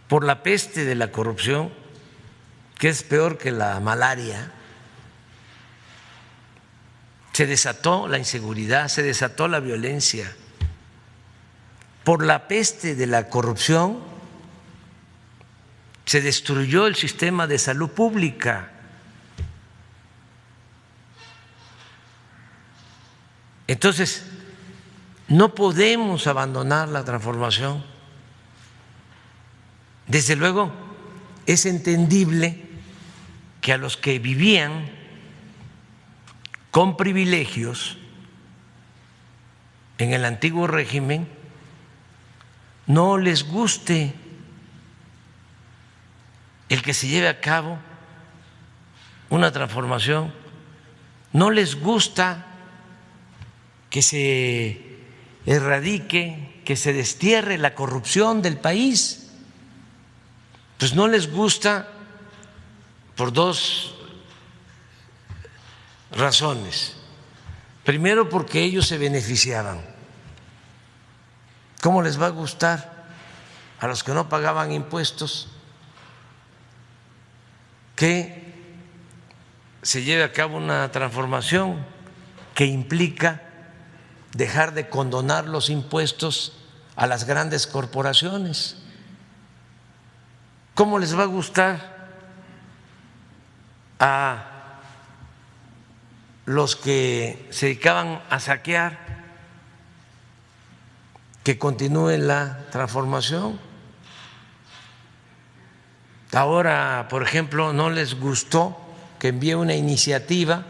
Por la peste de la corrupción, que es peor que la malaria, se desató la inseguridad, se desató la violencia. Por la peste de la corrupción se destruyó el sistema de salud pública. Entonces, no podemos abandonar la transformación. Desde luego, es entendible que a los que vivían con privilegios en el antiguo régimen no les guste el que se lleve a cabo una transformación, no les gusta que se erradique, que se destierre la corrupción del país. Pues no les gusta por dos razones. Primero, porque ellos se beneficiaban. ¿Cómo les va a gustar a los que no pagaban impuestos que se lleve a cabo una transformación que implica dejar de condonar los impuestos a las grandes corporaciones? ¿Cómo les va a gustar a los que se dedicaban a saquear que continúe la transformación? Ahora, por ejemplo, no les gustó que envíe una iniciativa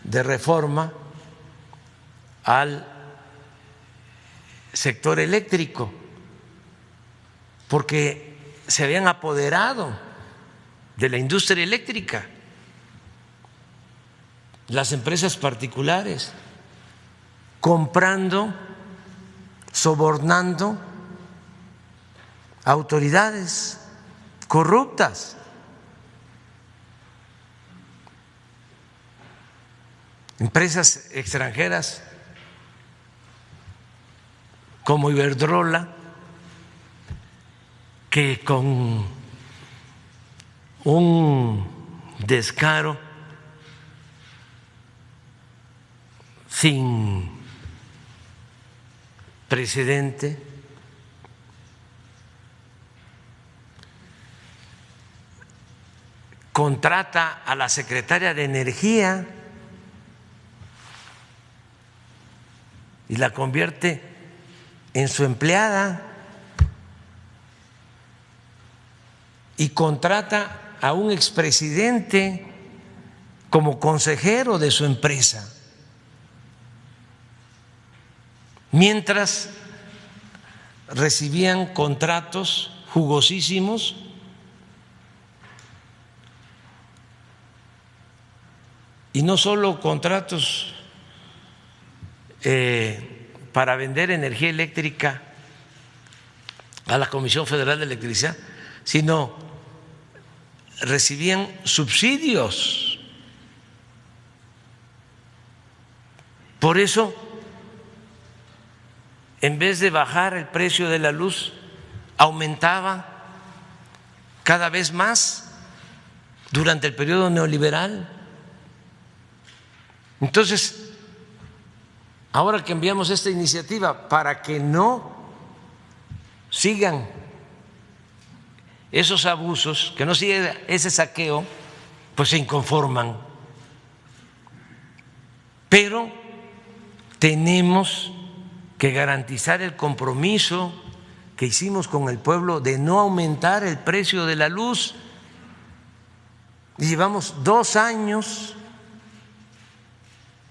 de reforma al sector eléctrico, porque se habían apoderado de la industria eléctrica las empresas particulares, comprando, sobornando a autoridades corruptas. Empresas extranjeras como Iberdrola, que con un descaro sin precedente contrata a la secretaria de Energía y la convierte en su empleada, y contrata a un expresidente como consejero de su empresa, mientras recibían contratos jugosísimos y no solo contratos para vender energía eléctrica a la Comisión Federal de Electricidad, sino recibían subsidios. Por eso, en vez de bajar el precio de la luz, aumentaba cada vez más durante el periodo neoliberal. Entonces, ahora que enviamos esta iniciativa para que no sigan esos abusos, que no siga ese saqueo, pues se inconforman. Pero tenemos que garantizar el compromiso que hicimos con el pueblo de no aumentar el precio de la luz. Y llevamos 2 años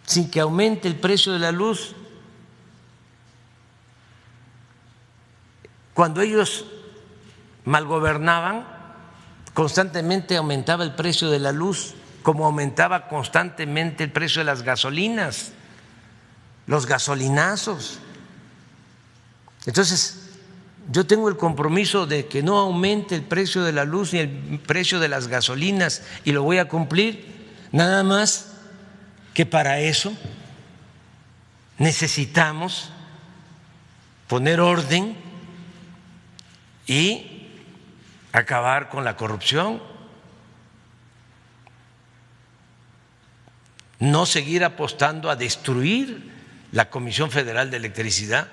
sin que aumente el precio de la luz. Cuando ellos malgobernaban, constantemente aumentaba el precio de la luz, como aumentaba constantemente el precio de las gasolinas, los gasolinazos. Entonces, yo tengo el compromiso de que no aumente el precio de la luz ni el precio de las gasolinas, y lo voy a cumplir, nada más que para eso necesitamos poner orden y acabar con la corrupción, no seguir apostando a destruir la Comisión Federal de Electricidad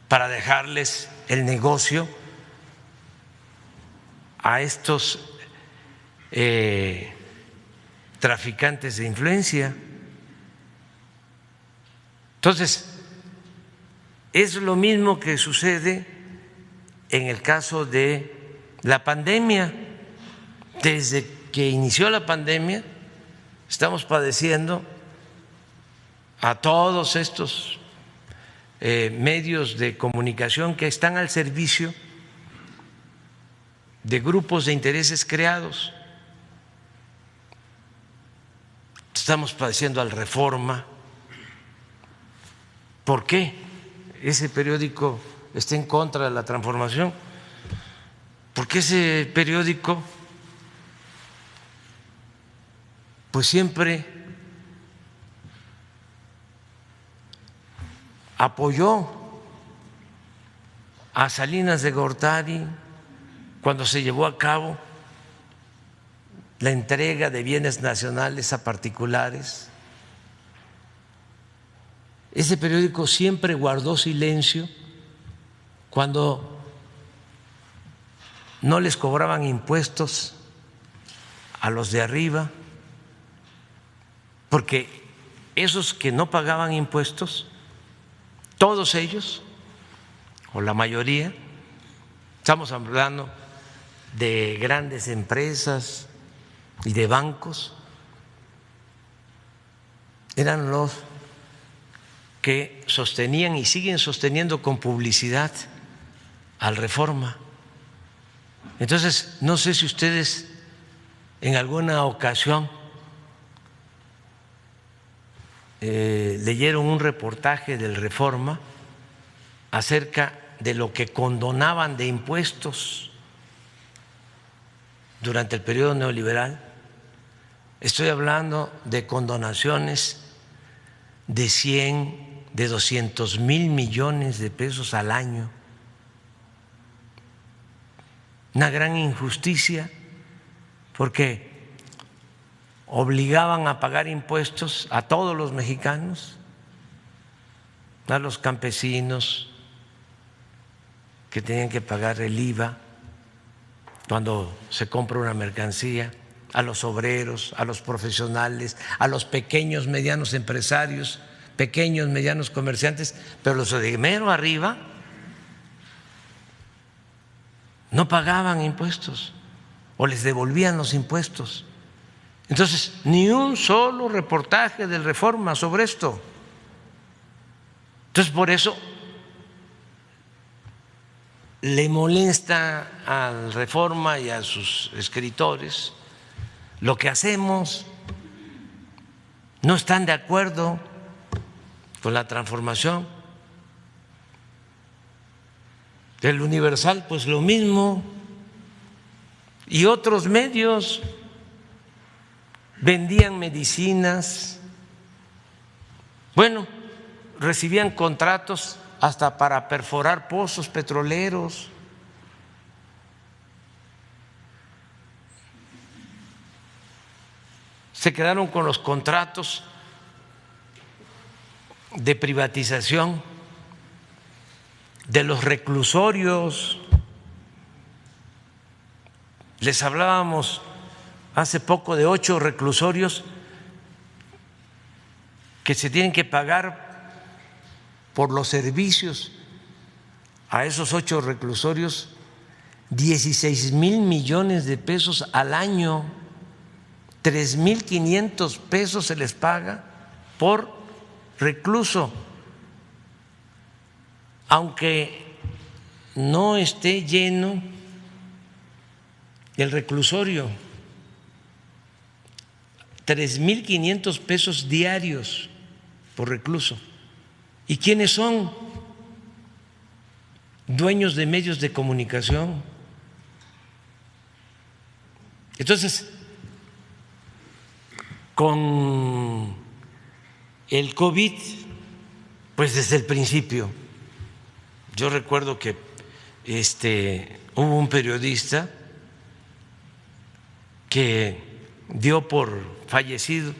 para dejarles el negocio a estos traficantes de influencia. Entonces, es lo mismo que sucede en el caso de la pandemia. Desde que inició la pandemia, estamos padeciendo a todos estos medios de comunicación que están al servicio de grupos de intereses creados. Estamos padeciendo al Reforma. ¿Por qué ese periódico está en contra de la transformación? Porque ese periódico pues siempre apoyó a Salinas de Gortari cuando se llevó a cabo la entrega de bienes nacionales a particulares. Ese periódico siempre guardó silencio cuando no les cobraban impuestos a los de arriba, porque esos que no pagaban impuestos, todos ellos, o la mayoría, estamos hablando de grandes empresas y de bancos, eran los que sostenían y siguen sosteniendo con publicidad al Reforma. Entonces, no sé si ustedes en alguna ocasión leyeron un reportaje del Reforma acerca de lo que condonaban de impuestos durante el periodo neoliberal. Estoy hablando de condonaciones de 100, de 200 mil millones de pesos al año. Una gran injusticia, porque obligaban a pagar impuestos a todos los mexicanos, a los campesinos que tenían que pagar el IVA cuando se compra una mercancía, a los obreros, a los profesionales, a los pequeños, medianos empresarios, pequeños, medianos comerciantes, pero los de mero arriba no pagaban impuestos o les devolvían los impuestos. Entonces, ni un solo reportaje del Reforma sobre esto. Entonces, por eso le molesta al Reforma y a sus escritores lo que hacemos. No están de acuerdo con la transformación. El Universal, pues lo mismo, y otros medios vendían medicinas, bueno, recibían contratos hasta para perforar pozos petroleros. Se quedaron con los contratos de privatización de los reclusorios. Les hablábamos hace poco de 8 reclusorios que se tienen que pagar por los servicios a esos 8 reclusorios 16 mil millones de pesos al año. 3,500 pesos se les paga por recluso, aunque no esté lleno el reclusorio. 3,500 pesos diarios por recluso. ¿Y quiénes son? Dueños de medios de comunicación. Entonces, con el COVID, pues desde el principio, yo recuerdo que hubo un periodista que dio por fallecido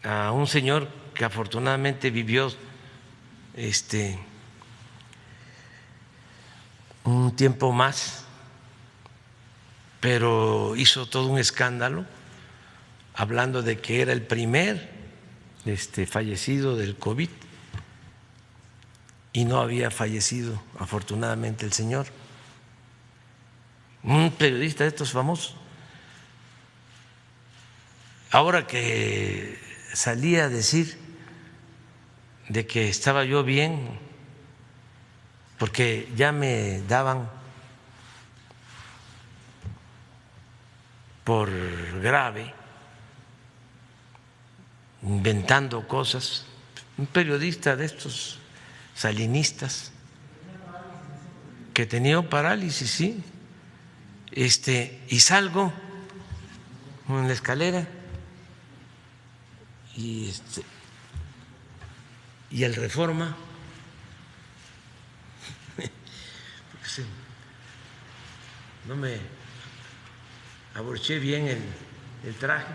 a un señor que afortunadamente vivió un tiempo más, pero hizo todo un escándalo hablando de que era el primer fallecido del COVID y no había fallecido afortunadamente el señor. Un periodista de estos famosos. Ahora que salía a decir de que estaba yo bien, porque ya me daban por grave, inventando cosas, un periodista de estos salinistas que tenía parálisis, sí, y salgo en la escalera y el Reforma no me abroché bien el traje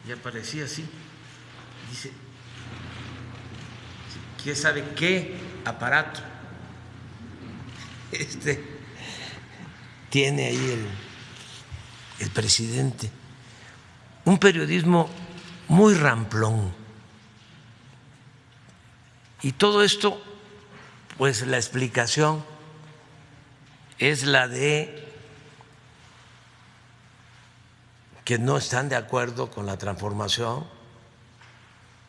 y aparecía así, dice, ¿quién sabe qué aparato tiene ahí el presidente? Un periodismo muy ramplón. Y todo esto, pues la explicación es la de que no están de acuerdo con la transformación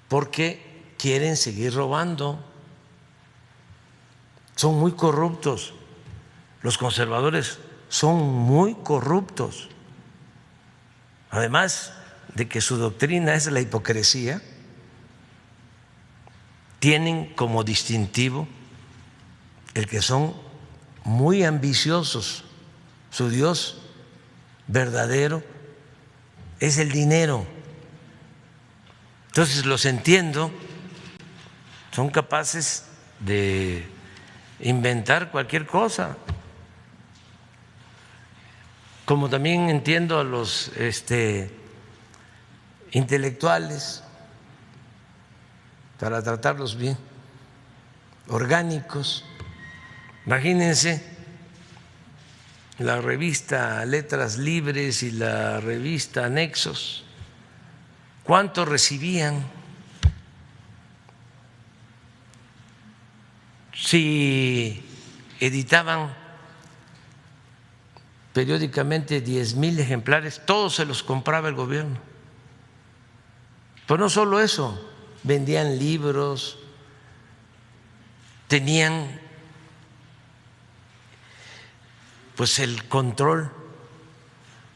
porque quieren seguir robando. Son muy corruptos. Los conservadores son muy corruptos. Además de que su doctrina es la hipocresía, tienen como distintivo el que son muy ambiciosos. Su Dios verdadero es el dinero. Entonces los entiendo, son capaces de inventar cualquier cosa. Como también entiendo a los intelectuales, para tratarlos bien, orgánicos. Imagínense la revista Letras Libres y la revista Nexos, ¿cuánto recibían? Si editaban periódicamente 10,000 ejemplares, todos se los compraba el gobierno. Pero no solo eso, vendían libros, tenían pues el control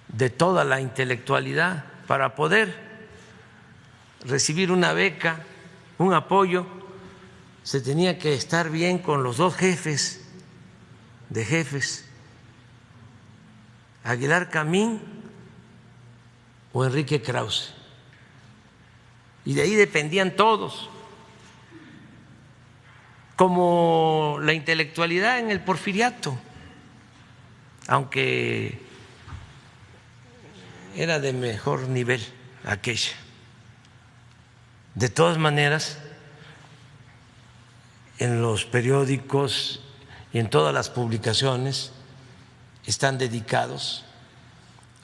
de toda la intelectualidad para poder recibir una beca, un apoyo. Se tenía que estar bien con los dos jefes de jefes, Aguilar Camín o Enrique Krause, y de ahí dependían todos, como la intelectualidad en el Porfiriato, aunque era de mejor nivel aquella. De todas maneras, en los periódicos y en todas las publicaciones están dedicados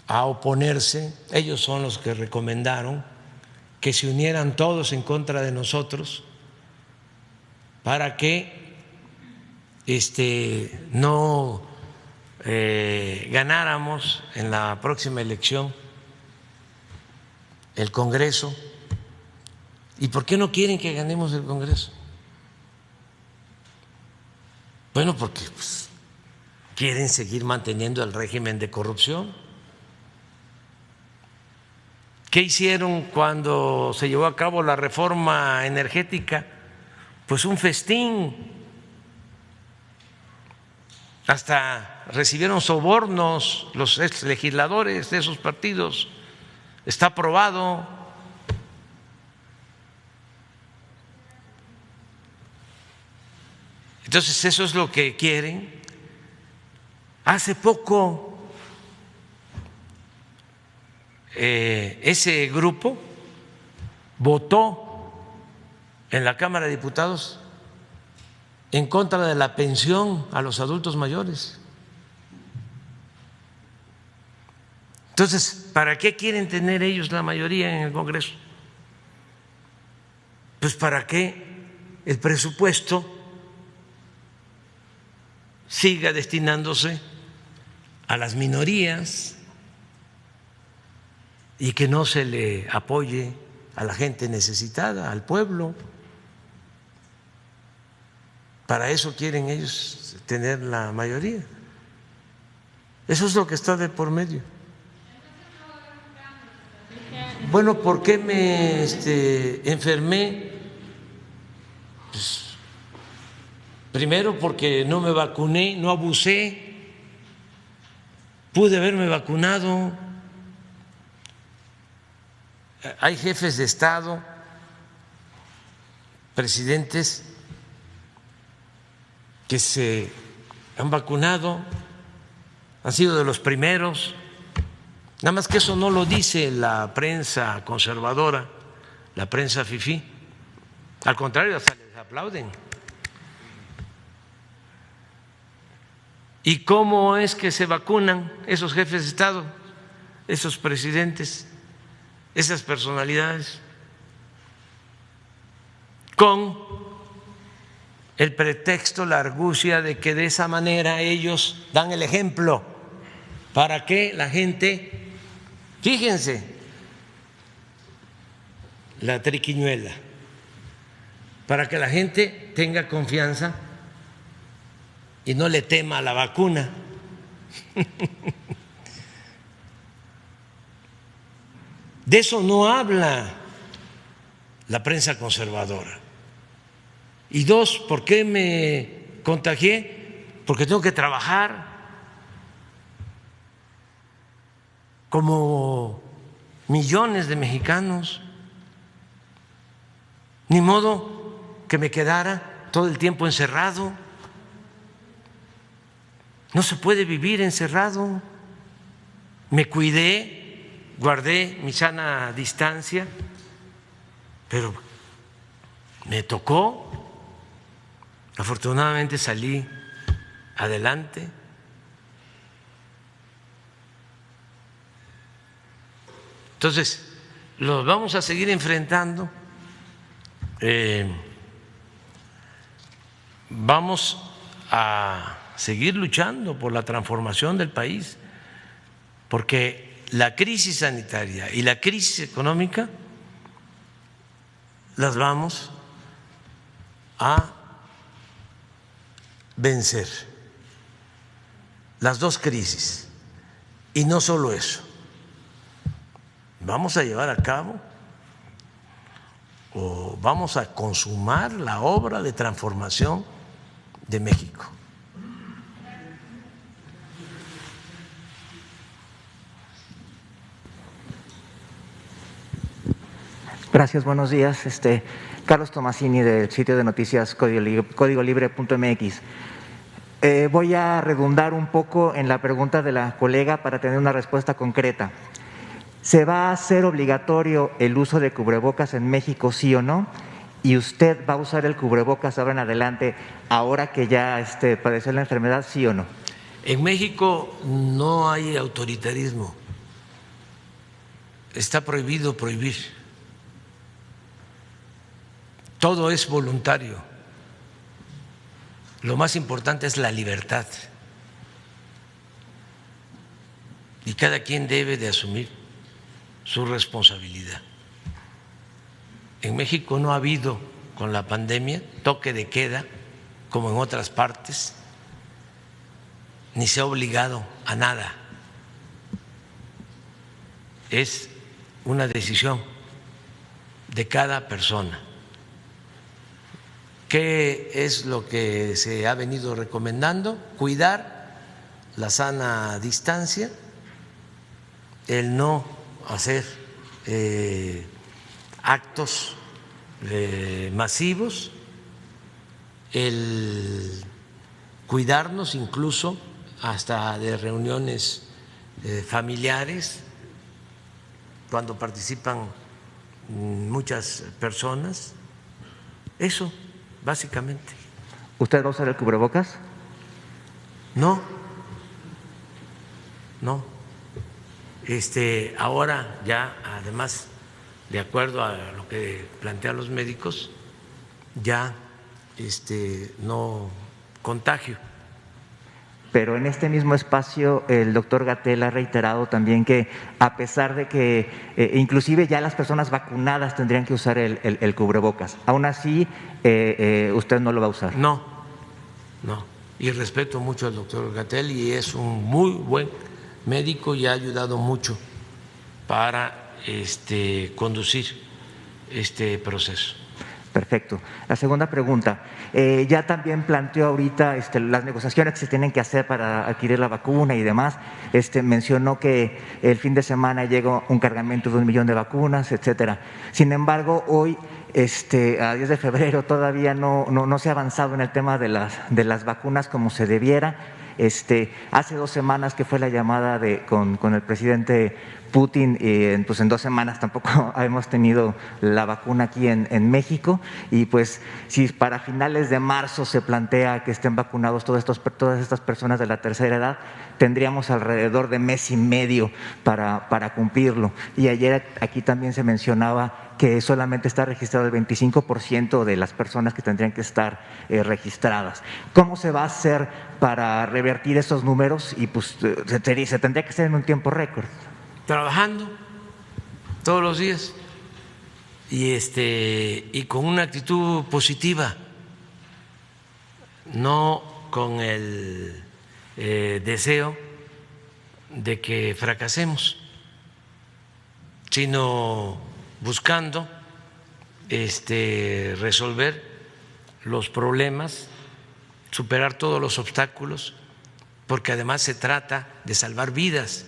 a oponerse. Ellos son los que recomendaron que se unieran todos en contra de nosotros para que no ganáramos en la próxima elección el Congreso. ¿Y por qué no quieren que ganemos el Congreso? Bueno, porque pues, quieren seguir manteniendo el régimen de corrupción. ¿Qué hicieron cuando se llevó a cabo la reforma energética? Pues un festín. Hasta recibieron sobornos los ex legisladores de esos partidos. Está aprobado. Entonces eso es lo que quieren. Hace poco ese grupo votó en la Cámara de Diputados en contra de la pensión a los adultos mayores. Entonces, ¿para qué quieren tener ellos la mayoría en el Congreso? Pues para que el presupuesto siga destinándose a las minorías y que no se le apoye a la gente necesitada, al pueblo. Para eso quieren ellos tener la mayoría. Eso es lo que está de por medio. Bueno, ¿por qué me enfermé? Pues, primero porque no me vacuné, no abusé. Pude haberme vacunado. Hay jefes de Estado, presidentes que se han vacunado, han sido de los primeros. Nada más que eso no lo dice la prensa conservadora, la prensa fifí. Al contrario, hasta les aplauden. ¿Y cómo es que se vacunan esos jefes de Estado, esos presidentes, esas personalidades? Con el pretexto, la argucia de que de esa manera ellos dan el ejemplo para que la gente, fíjense, la triquiñuela, para que la gente tenga confianza y no le tema a la vacuna. De eso no habla la prensa conservadora. Y dos, ¿por qué me contagié? Porque tengo que trabajar como millones de mexicanos. Ni modo que me quedara todo el tiempo encerrado. No se puede vivir encerrado. Me cuidé, guardé mi sana distancia, pero me tocó. Afortunadamente salí adelante. Entonces, los vamos a seguir enfrentando. Vamos a seguir luchando por la transformación del país, porque la crisis sanitaria y la crisis económica las vamos a vencer, las dos crisis. Y no solo eso, vamos a llevar a cabo o vamos a consumar la obra de transformación de México. Gracias, buenos días. Carlos Tomasini, del sitio de noticias códigolibre.mx. Voy a redundar un poco en la pregunta de la colega para tener una respuesta concreta. ¿Se va a hacer obligatorio el uso de cubrebocas en México, sí o no? ¿Y usted va a usar el cubrebocas ahora en adelante, ahora que ya padeció la enfermedad, sí o no? En México no hay autoritarismo. Está prohibido prohibir. Todo es voluntario. Lo más importante es la libertad. Y cada quien debe de asumir su responsabilidad. En México no ha habido con la pandemia toque de queda como en otras partes, ni se ha obligado a nada. Es una decisión de cada persona. ¿Qué es lo que se ha venido recomendando? Cuidar la sana distancia, el no hacer actos masivos, el cuidarnos incluso hasta de reuniones familiares cuando participan muchas personas. Eso, básicamente. ¿Usted va a usar el cubrebocas? No. Ahora ya, además, de acuerdo a lo que plantean los médicos, ya no contagio. Pero en este mismo espacio el doctor Gatell ha reiterado también que a pesar de que inclusive ya las personas vacunadas tendrían que usar el cubrebocas, aún así usted no lo va a usar. No, y respeto mucho al doctor Gatell y es un muy buen médico y ha ayudado mucho para conducir este proceso. Perfecto. La segunda pregunta, ya también planteó ahorita las negociaciones que se tienen que hacer para adquirir la vacuna y demás. Mencionó que el fin de semana llega un cargamento de 1 millón de vacunas, etcétera. Sin embargo, hoy, a 10 de febrero, todavía no se ha avanzado en el tema de las vacunas como se debiera. Hace 2 semanas que fue la llamada con el presidente Putin, pues en 2 semanas tampoco hemos tenido la vacuna aquí en México, y pues si para finales de marzo se plantea que estén vacunados todas estas personas de la tercera edad, tendríamos alrededor de 1 mes y medio para cumplirlo. Y ayer aquí también se mencionaba que solamente está registrado el 25% de las personas que tendrían que estar registradas. ¿Cómo se va a hacer para revertir esos números? Y pues se tendría que hacer en un tiempo récord. Trabajando todos los días y con una actitud positiva, no con el deseo de que fracasemos, sino buscando resolver los problemas, superar todos los obstáculos, porque además se trata de salvar vidas.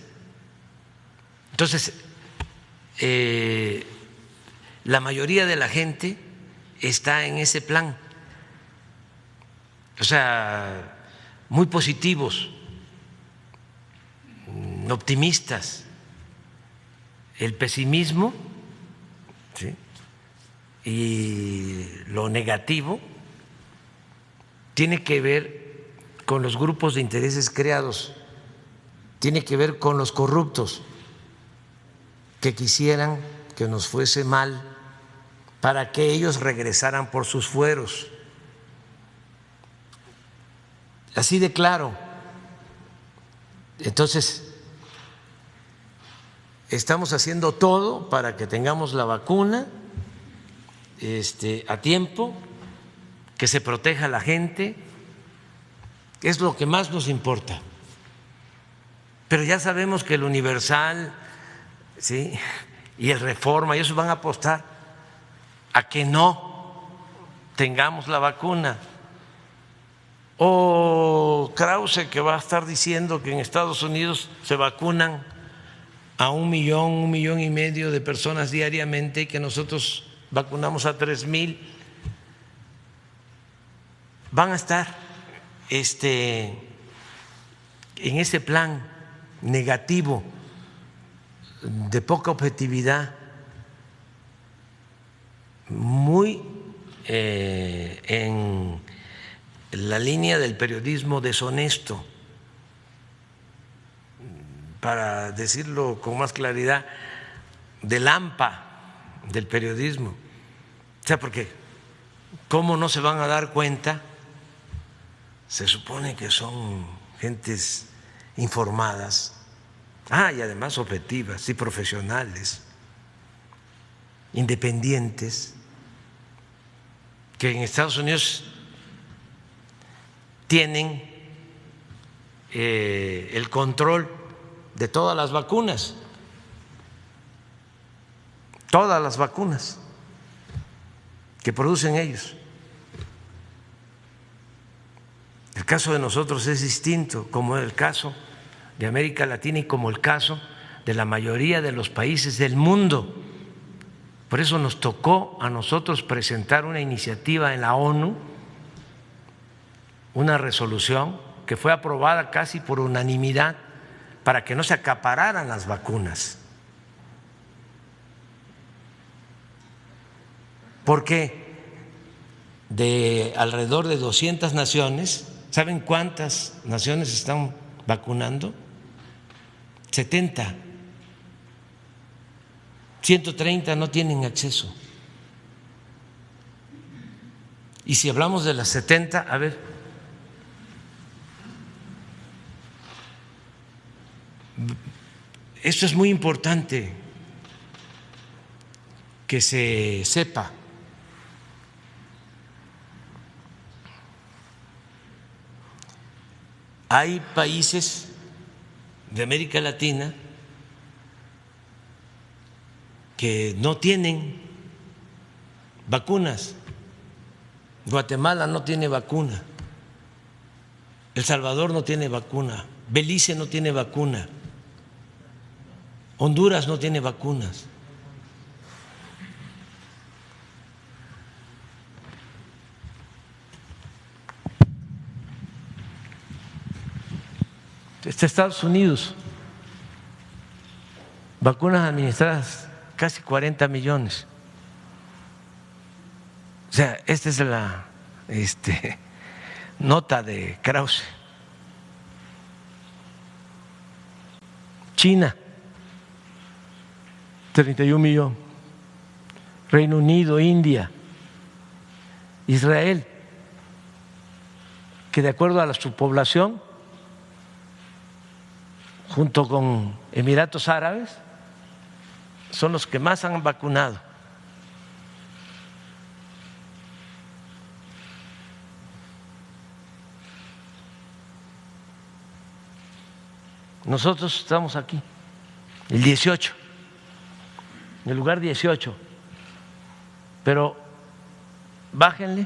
Entonces, la mayoría de la gente está en ese plan, o sea, muy positivos, optimistas. El pesimismo, ¿sí?, y lo negativo tiene que ver con los grupos de intereses creados, tiene que ver con los corruptos que quisieran que nos fuese mal para que ellos regresaran por sus fueros. Así de claro. Entonces, estamos haciendo todo para que tengamos la vacuna a tiempo, que se proteja a la gente, es lo que más nos importa. Pero ya sabemos que el Universal, ¿sí?, y el Reforma, y eso van a apostar a que no tengamos la vacuna. O Krause, que va a estar diciendo que en Estados Unidos se vacunan a 1 millón, 1,5 millones de personas diariamente y que nosotros vacunamos a 3,000. Van a estar en ese plan negativo de poca objetividad, muy en la línea del periodismo deshonesto, para decirlo con más claridad, del AMPA del periodismo. O sea, porque ¿cómo no se van a dar cuenta? Se supone que son gentes informadas, y además objetivas y profesionales. independientes, que en Estados Unidos tienen el control de todas las vacunas que producen ellos. El caso de nosotros es distinto, como el caso de América Latina y como el caso de la mayoría de los países del mundo. Por eso nos tocó a nosotros presentar una iniciativa en la ONU, una resolución que fue aprobada casi por unanimidad para que no se acapararan las vacunas. Porque de alrededor de 200 naciones, ¿saben cuántas naciones están vacunando? 70. 130 no tienen acceso. Y si hablamos de las 70, a ver, esto es muy importante que se sepa. Hay países de América Latina que no tienen vacunas. Guatemala no tiene vacuna, El Salvador no tiene vacuna, Belice no tiene vacuna, Honduras no tiene vacunas. Estados Unidos, vacunas administradas casi 40 millones. O sea, esta es la nota de Krause. China, 31 millones. Reino Unido, India, Israel, que de acuerdo a su población, junto con Emiratos Árabes, son los que más han vacunado. Nosotros estamos aquí, el 18, en el lugar 18, pero bájenle,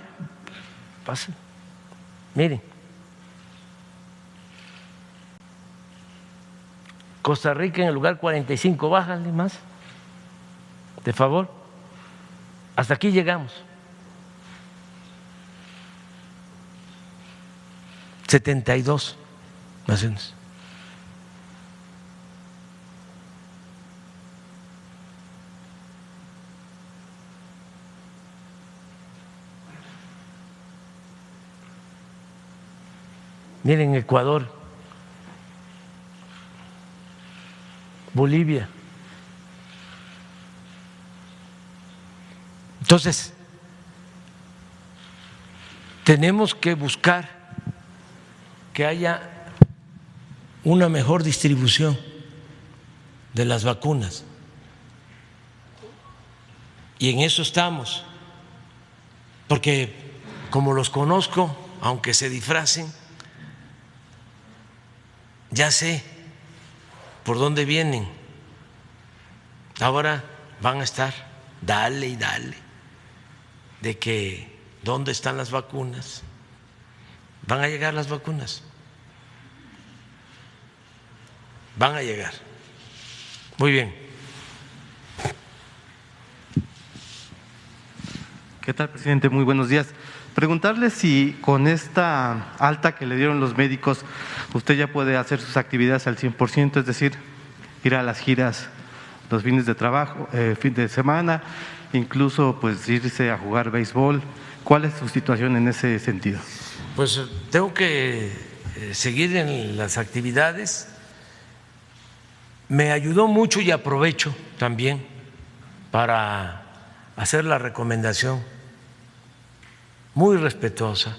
pasen, miren. Costa Rica en el lugar 45, bájale más, de favor. Hasta aquí llegamos. 72 naciones. Miren, Ecuador, Bolivia. Entonces, tenemos que buscar que haya una mejor distribución de las vacunas. Y en eso estamos, porque como los conozco, aunque se disfracen, ya sé por dónde vienen. Ahora van a estar, dale y dale, de que dónde están las vacunas. Van a llegar las vacunas. Van a llegar. Muy bien. ¿Qué tal, presidente? Muy buenos días. Preguntarle si con esta alta que le dieron los médicos, usted ya puede hacer sus actividades al 100%, es decir, ir a las giras los fines de trabajo, fin de semana, incluso pues irse a jugar béisbol. ¿Cuál es su situación en ese sentido? Pues tengo que seguir en las actividades. Me ayudó mucho y aprovecho también para hacer la recomendación muy respetuosa,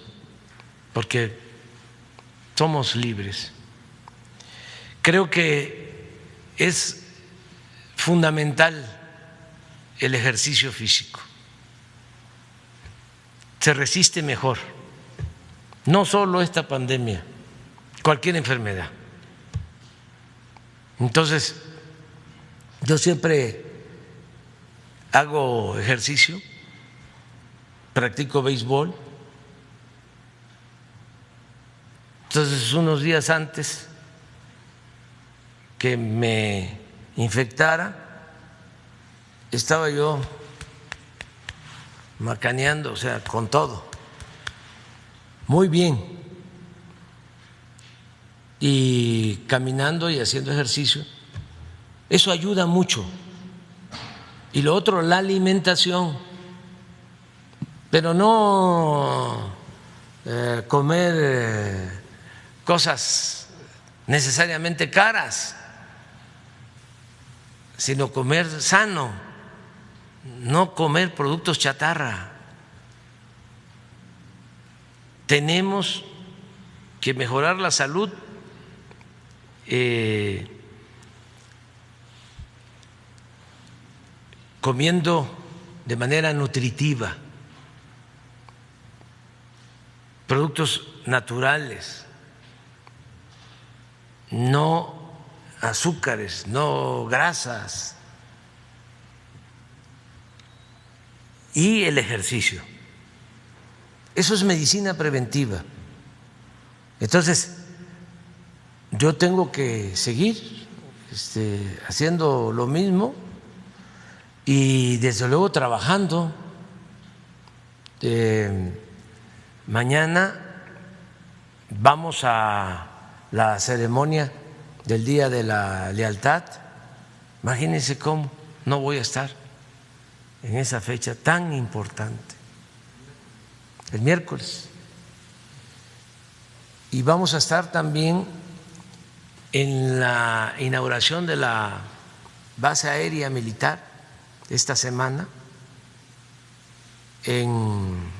porque somos libres. Creo que es fundamental el ejercicio físico. Se resiste mejor, no solo esta pandemia, cualquier enfermedad. Entonces, yo siempre hago ejercicio, practico béisbol. Entonces, unos días antes que me infectara, estaba yo macaneando, o sea, con todo, muy bien, y caminando y haciendo ejercicio. Eso ayuda mucho. Y lo otro, la alimentación, pero no comer cosas necesariamente caras, sino comer sano, no comer productos chatarra. Tenemos que mejorar la salud comiendo de manera nutritiva, productos naturales, no azúcares, no grasas, y el ejercicio. Eso es medicina preventiva. Entonces, yo tengo que seguir haciendo lo mismo y desde luego trabajando. Mañana vamos a la ceremonia del Día de la Lealtad. Imagínense cómo no voy a estar en esa fecha tan importante, el miércoles. Y vamos a estar también en la inauguración de la base aérea militar esta semana en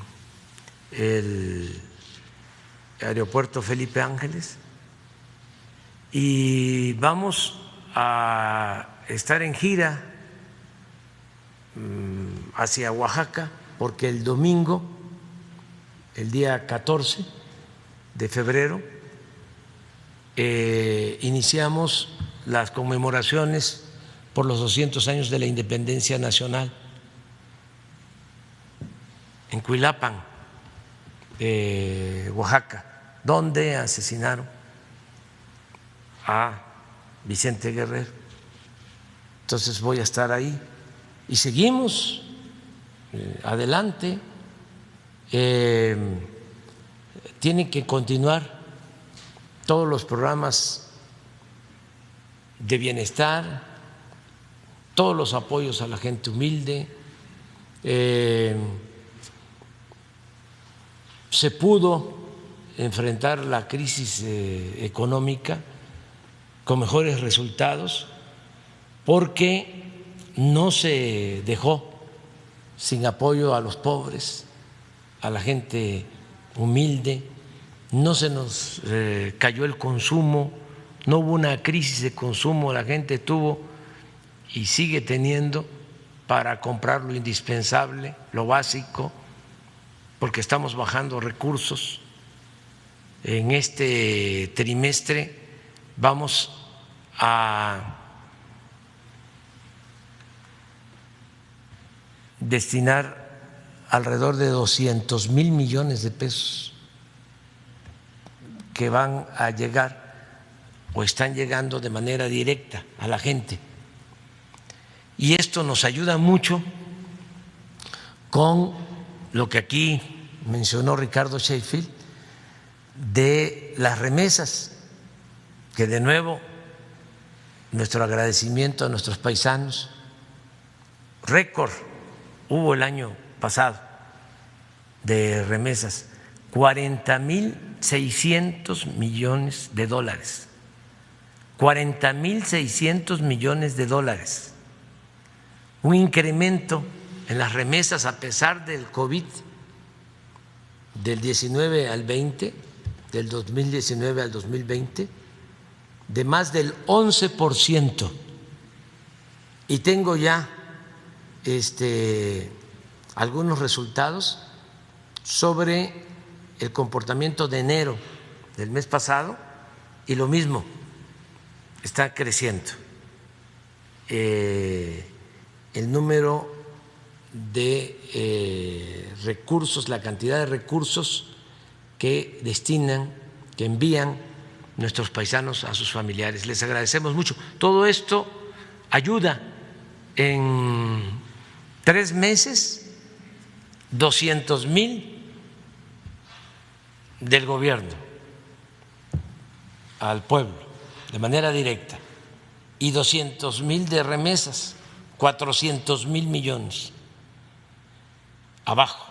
el aeropuerto Felipe Ángeles, y vamos a estar en gira hacia Oaxaca, porque el domingo, el día 14 de febrero, iniciamos las conmemoraciones por los 200 años de la independencia nacional en Cuilapan, Oaxaca, donde asesinaron a Vicente Guerrero. Entonces voy a estar ahí y seguimos adelante. Tienen que continuar todos los programas de bienestar, todos los apoyos a la gente humilde. Se pudo enfrentar la crisis económica con mejores resultados porque no se dejó sin apoyo a los pobres, a la gente humilde, no se nos cayó el consumo, no hubo una crisis de consumo, la gente tuvo y sigue teniendo para comprar lo indispensable, lo básico, porque estamos bajando recursos. En este trimestre vamos a destinar alrededor de 200,000 millones de pesos que van a llegar o están llegando de manera directa a la gente. Y esto nos ayuda mucho con lo que aquí mencionó Ricardo Sheffield de las remesas, que de nuevo nuestro agradecimiento a nuestros paisanos. Récord hubo el año pasado de remesas, 40,600 millones de dólares, 40,600 millones de dólares, un incremento en las remesas a pesar del COVID, del 19 al 20, del 2019 al 2020, de más del 11%. Y tengo ya algunos resultados sobre el comportamiento de enero del mes pasado y lo mismo, está creciendo el número de recursos, la cantidad de recursos que destinan, que envían nuestros paisanos a sus familiares. Les agradecemos mucho. Todo esto ayuda. En 3 meses, 200,000 del gobierno al pueblo de manera directa y 200,000 de remesas, 400,000 millones abajo.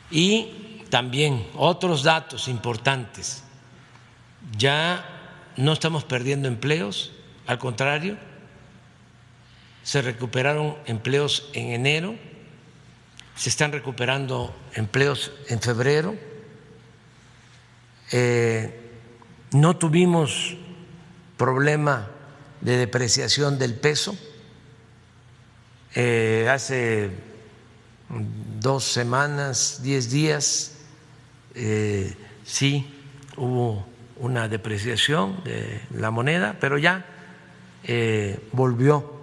Y también otros datos importantes, ya no estamos perdiendo empleos, al contrario, se recuperaron empleos en enero, se están recuperando empleos en febrero, no tuvimos problema de depreciación del peso. Hace 2 semanas, 10 días, sí hubo una depreciación de la moneda, pero ya volvió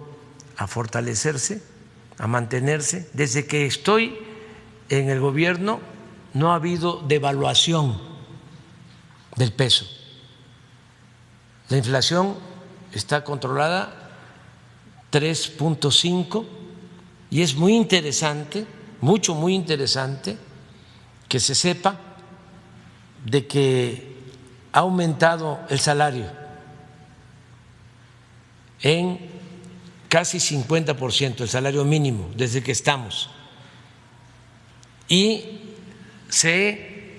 a fortalecerse, a mantenerse. Desde que estoy en el gobierno no ha habido devaluación del peso. La inflación está controlada 3.5 y es muy interesante, muy interesante que se sepa de que ha aumentado el salario en casi 50%, el salario mínimo, desde que estamos. Y se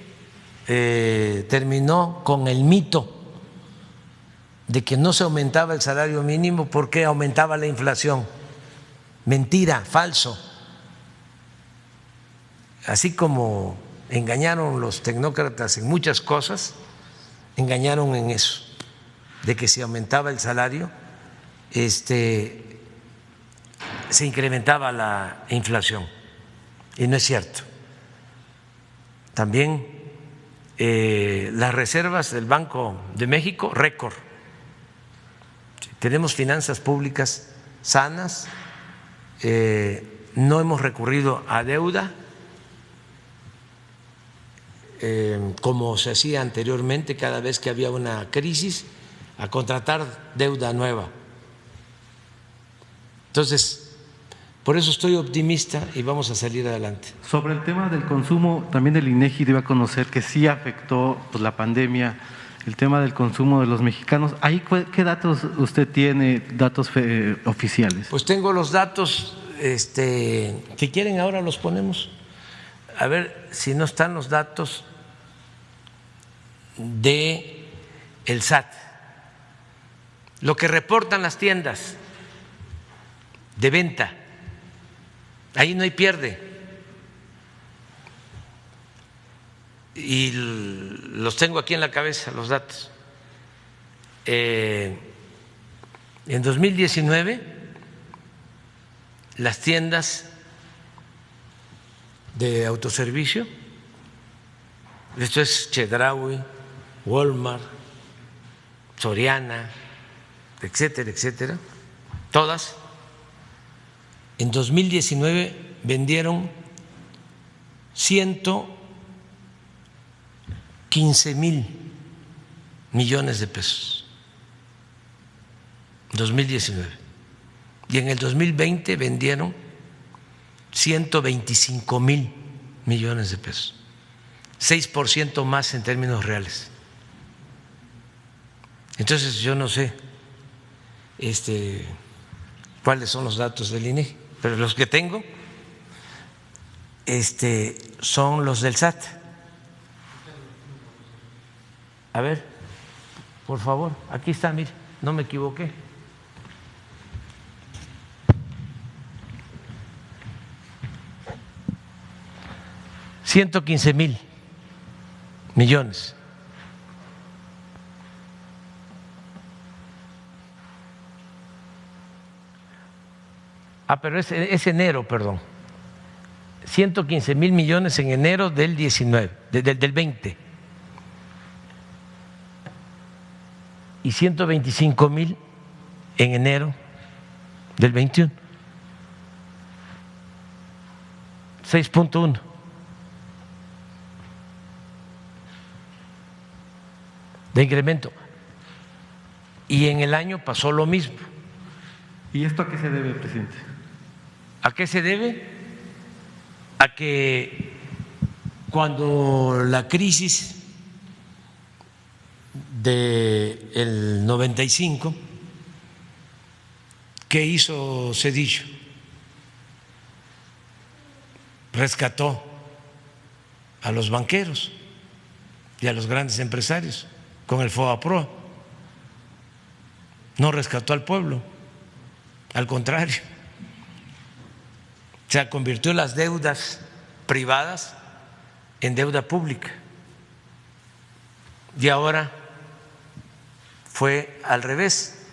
terminó con el mito de que no se aumentaba el salario mínimo porque aumentaba la inflación. Mentira, falso. Así como engañaron los tecnócratas en muchas cosas, engañaron en eso, de que si aumentaba el salario, se incrementaba la inflación, y no es cierto. También las reservas del Banco de México, récord. Tenemos finanzas públicas sanas, no hemos recurrido a deuda como se hacía anteriormente cada vez que había una crisis, a contratar deuda nueva. Entonces, por eso estoy optimista y vamos a salir adelante. Sobre el tema del consumo, también el INEGI debe conocer que sí afectó la pandemia el tema del consumo de los mexicanos. ¿Ahí qué datos usted tiene, datos oficiales? Pues tengo los datos, si quieren ahora los ponemos. A ver si no están los datos de el SAT, lo que reportan las tiendas de venta. Ahí no hay pierde. Y los tengo aquí en la cabeza, los datos. En 2019, las tiendas de autoservicio, esto es Chedraui, Walmart, Soriana, etcétera, etcétera, todas, en 2019 vendieron 115,000 millones de pesos. 2019. Y en el 2020 vendieron 125,000 millones de pesos. 6% más en términos reales. Entonces yo no sé cuáles son los datos del INEGI, pero los que tengo son los del SAT. A ver, por favor, aquí está, mire, no me equivoqué. $115,000 millones. pero es enero, perdón. 115,000 millones en enero del 19, del 20. Y 125,000 en enero del 21. 6.1. de incremento. Y en el año pasó lo mismo. ¿Y esto a qué se debe, presidente? ¿A qué se debe? A que cuando la crisis del 95, ¿qué hizo Zedillo? Rescató a los banqueros y a los grandes empresarios con el FOBAPROA. No rescató al pueblo, al contrario, se convirtió las deudas privadas en deuda pública. Y ahora fue al revés.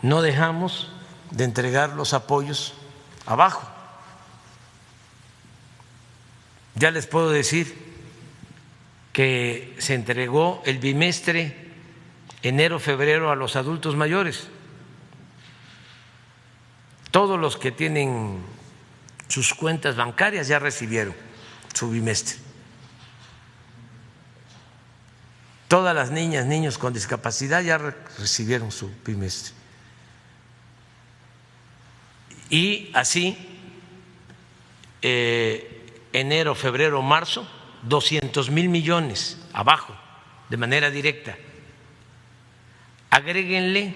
No dejamos de entregar los apoyos abajo. Ya les puedo decir que se entregó el bimestre enero-febrero a los adultos mayores. Todos los que tienen sus cuentas bancarias ya recibieron su bimestre. Todas las niñas, niños con discapacidad ya recibieron su bimestre. Y así, enero, febrero, marzo, 200,000 millones abajo, de manera directa. Agréguenle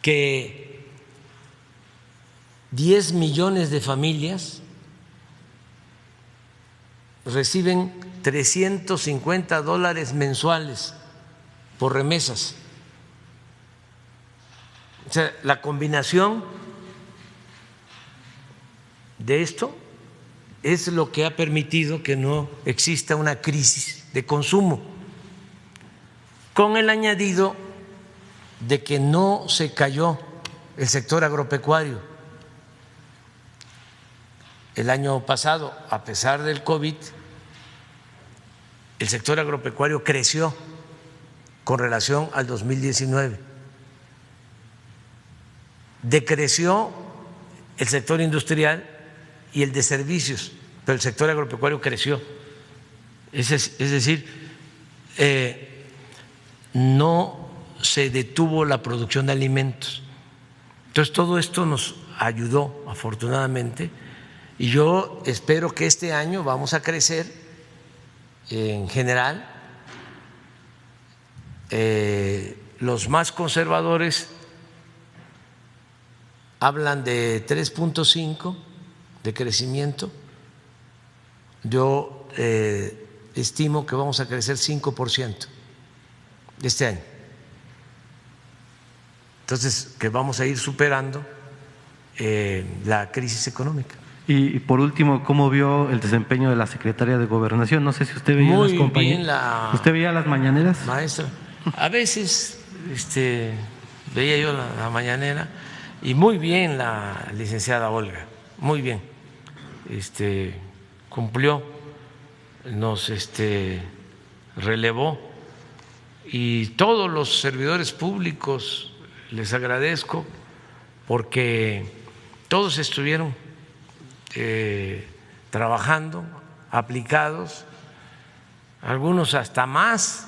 que 10 millones de familias reciben $350 mensuales por remesas. O sea, la combinación de esto es lo que ha permitido que no exista una crisis de consumo, con el añadido de que no se cayó el sector agropecuario. El año pasado, a pesar del COVID, el sector agropecuario creció con relación al 2019. Decreció el sector industrial y el de servicios, pero el sector agropecuario creció. Es decir, no se detuvo la producción de alimentos. Entonces, todo esto nos ayudó, afortunadamente, y yo espero que este año vamos a crecer en general. Los más conservadores hablan de 3.5 de crecimiento. Yo estimo que vamos a crecer 5% este año. Entonces, que vamos a ir superando la crisis económica. Y por último, ¿cómo vio el desempeño de la Secretaría de Gobernación? No sé si usted veía las compañías. ¿Usted veía las mañaneras? Maestra, a veces veía yo la mañanera, y muy bien la licenciada Olga, muy bien, cumplió, nos relevó, y todos los servidores públicos les agradezco porque todos estuvieron trabajando, aplicados, algunos hasta más,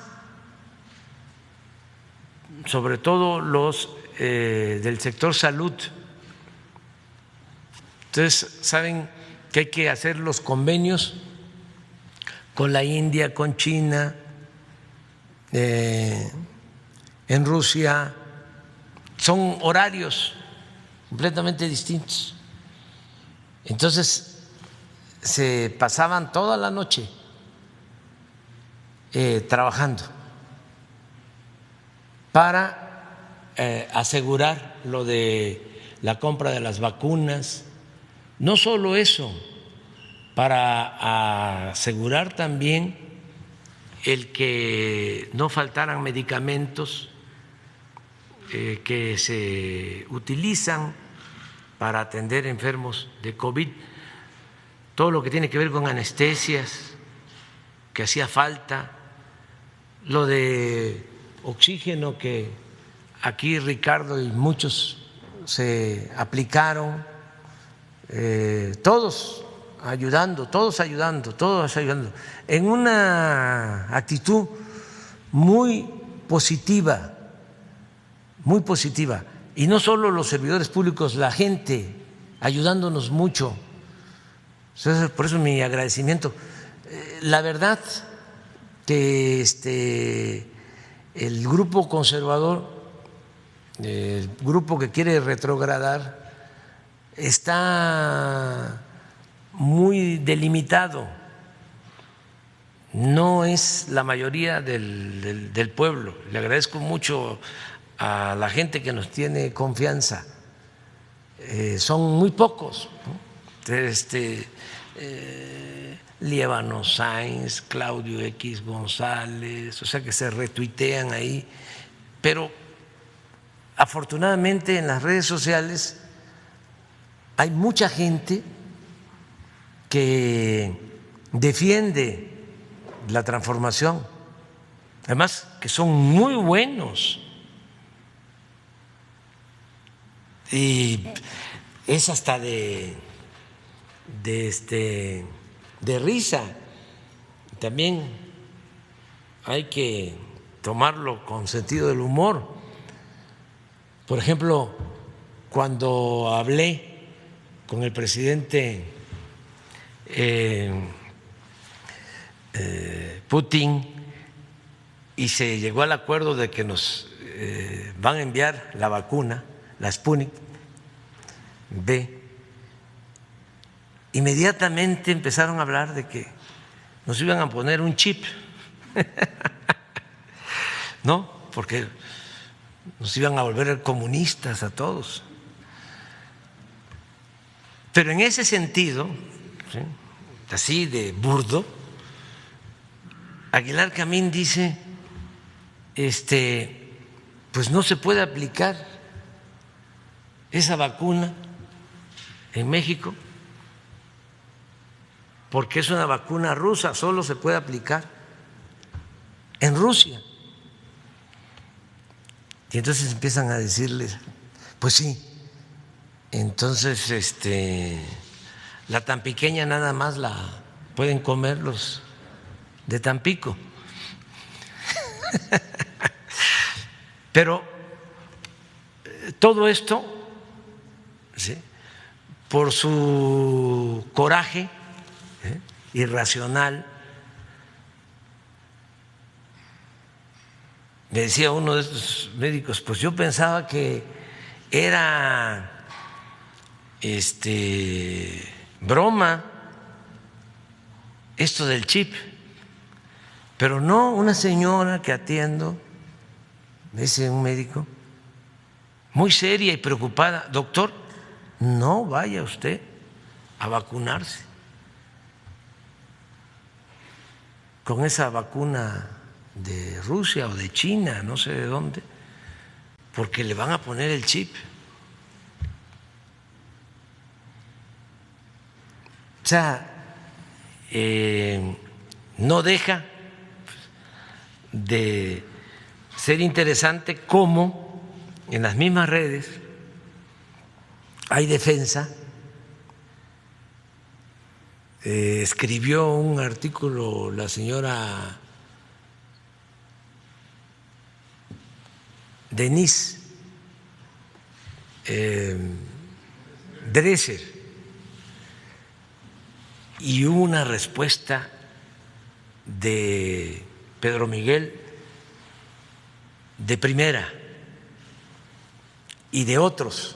sobre todo los del sector salud. Entonces, saben que hay que hacer los convenios con la India, con China, en Rusia. Son horarios completamente distintos. Entonces, se pasaban toda la noche trabajando para asegurar lo de la compra de las vacunas. No solo eso, para asegurar también el que no faltaran medicamentos que se utilizan para atender enfermos de COVID, todo lo que tiene que ver con anestesias, que hacía falta, lo de oxígeno que aquí Ricardo y muchos se aplicaron, todos ayudando, en una actitud muy positiva, y no solo los servidores públicos, la gente ayudándonos mucho. Por eso mi agradecimiento. La verdad que el grupo conservador, el grupo que quiere retrogradar, está muy delimitado, no es la mayoría del pueblo. Le agradezco mucho a la gente que nos tiene confianza, son muy pocos, ¿no? Líbano Sáenz, Claudio X González, o sea que se retuitean ahí, pero afortunadamente en las redes sociales hay mucha gente que defiende la transformación, además que son muy buenos y es hasta de risa. También hay que tomarlo con sentido del humor. Por ejemplo, cuando hablé con el presidente Putin y se llegó al acuerdo de que nos van a enviar la vacuna, la Sputnik V, inmediatamente empezaron a hablar de que nos iban a poner un chip, ¿no? Porque nos iban a volver comunistas a todos. Pero en ese sentido, ¿sí?, así de burdo, Aguilar Camín dice, pues no se puede aplicar esa vacuna en México porque es una vacuna rusa, solo se puede aplicar en Rusia. Y entonces empiezan a decirles, pues sí, entonces la tan pequeña nada más la pueden comer los de Tampico. Pero todo esto, ¿sí?, por su coraje irracional. Me decía uno de estos médicos, pues yo pensaba que era broma esto del chip, pero no. Una señora que atiendo, dice un médico, muy seria y preocupada, doctor, no vaya usted a vacunarse con esa vacuna de Rusia o de China, no sé de dónde, porque le van a poner el chip. O sea, no deja de ser interesante cómo en las mismas redes hay defensa. Escribió un artículo la señora Denise Dresser y hubo una respuesta de Pedro Miguel de primera y de otros,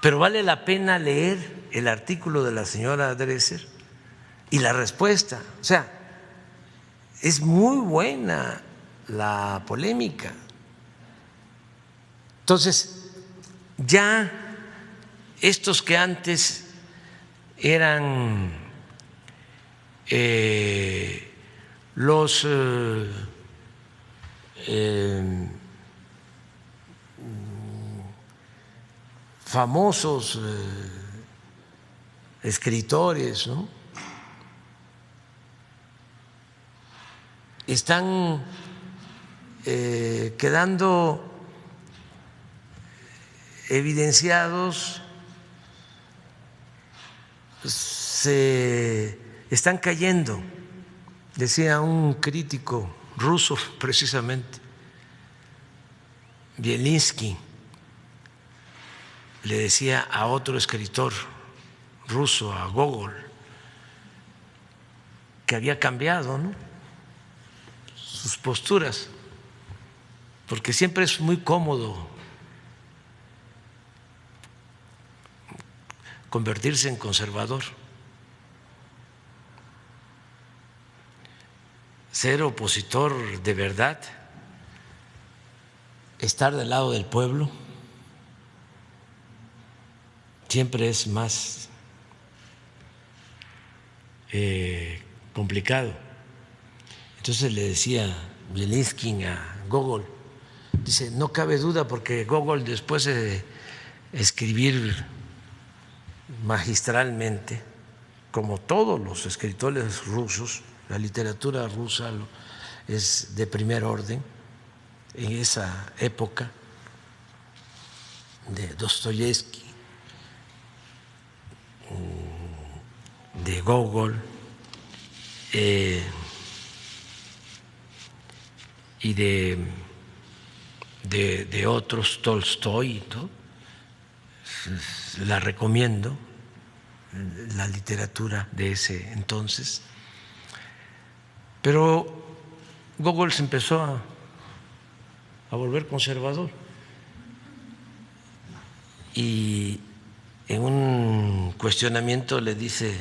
pero vale la pena leer el artículo de la señora Dresser y la respuesta. O sea, es muy buena la polémica. Entonces, ya estos que antes eran los famosos escritores, ¿no? Están quedando evidenciados, se están cayendo. Decía un crítico ruso, precisamente, Bielinski, le decía a otro escritor ruso, a Gogol, que había cambiado, ¿no?, sus posturas, porque siempre es muy cómodo convertirse en conservador, ser opositor de verdad, estar del lado del pueblo, siempre es más complicado. Entonces le decía Bielinski a Gogol, dice, no cabe duda, porque Gogol, después de escribir magistralmente, como todos los escritores rusos, la literatura rusa es de primer orden, en esa época, de Dostoyevsky, de Gogol, y de otros, Tolstoy, ¿no? La recomiendo, la literatura de ese entonces. Pero Gogol se empezó a volver conservador, y en un cuestionamiento le dice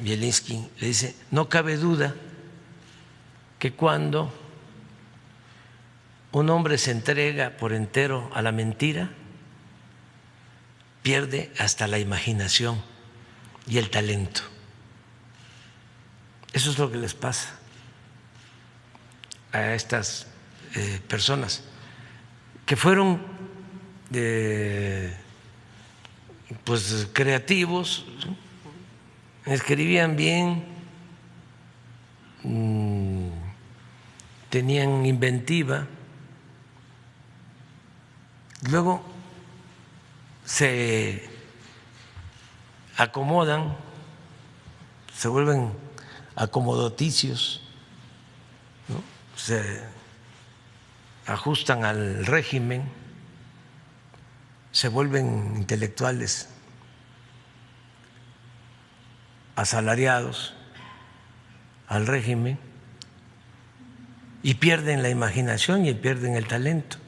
Bielinski, le dice, no cabe duda que cuando un hombre se entrega por entero a la mentira, pierde hasta la imaginación y el talento. Eso es lo que les pasa a estas personas que fueron pues creativos, escribían bien, tenían inventiva, luego se acomodan, se vuelven acomodaticios, ¿no? Se ajustan al régimen, se vuelven intelectuales asalariados al régimen y pierden la imaginación y pierden el talento.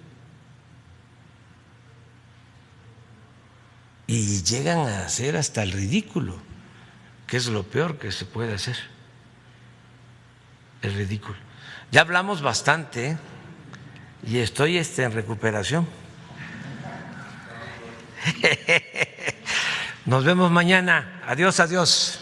Y llegan a hacer hasta el ridículo, que es lo peor que se puede hacer, el ridículo. Ya hablamos bastante, ¿eh? Y estoy en recuperación. Nos vemos mañana. Adiós, adiós.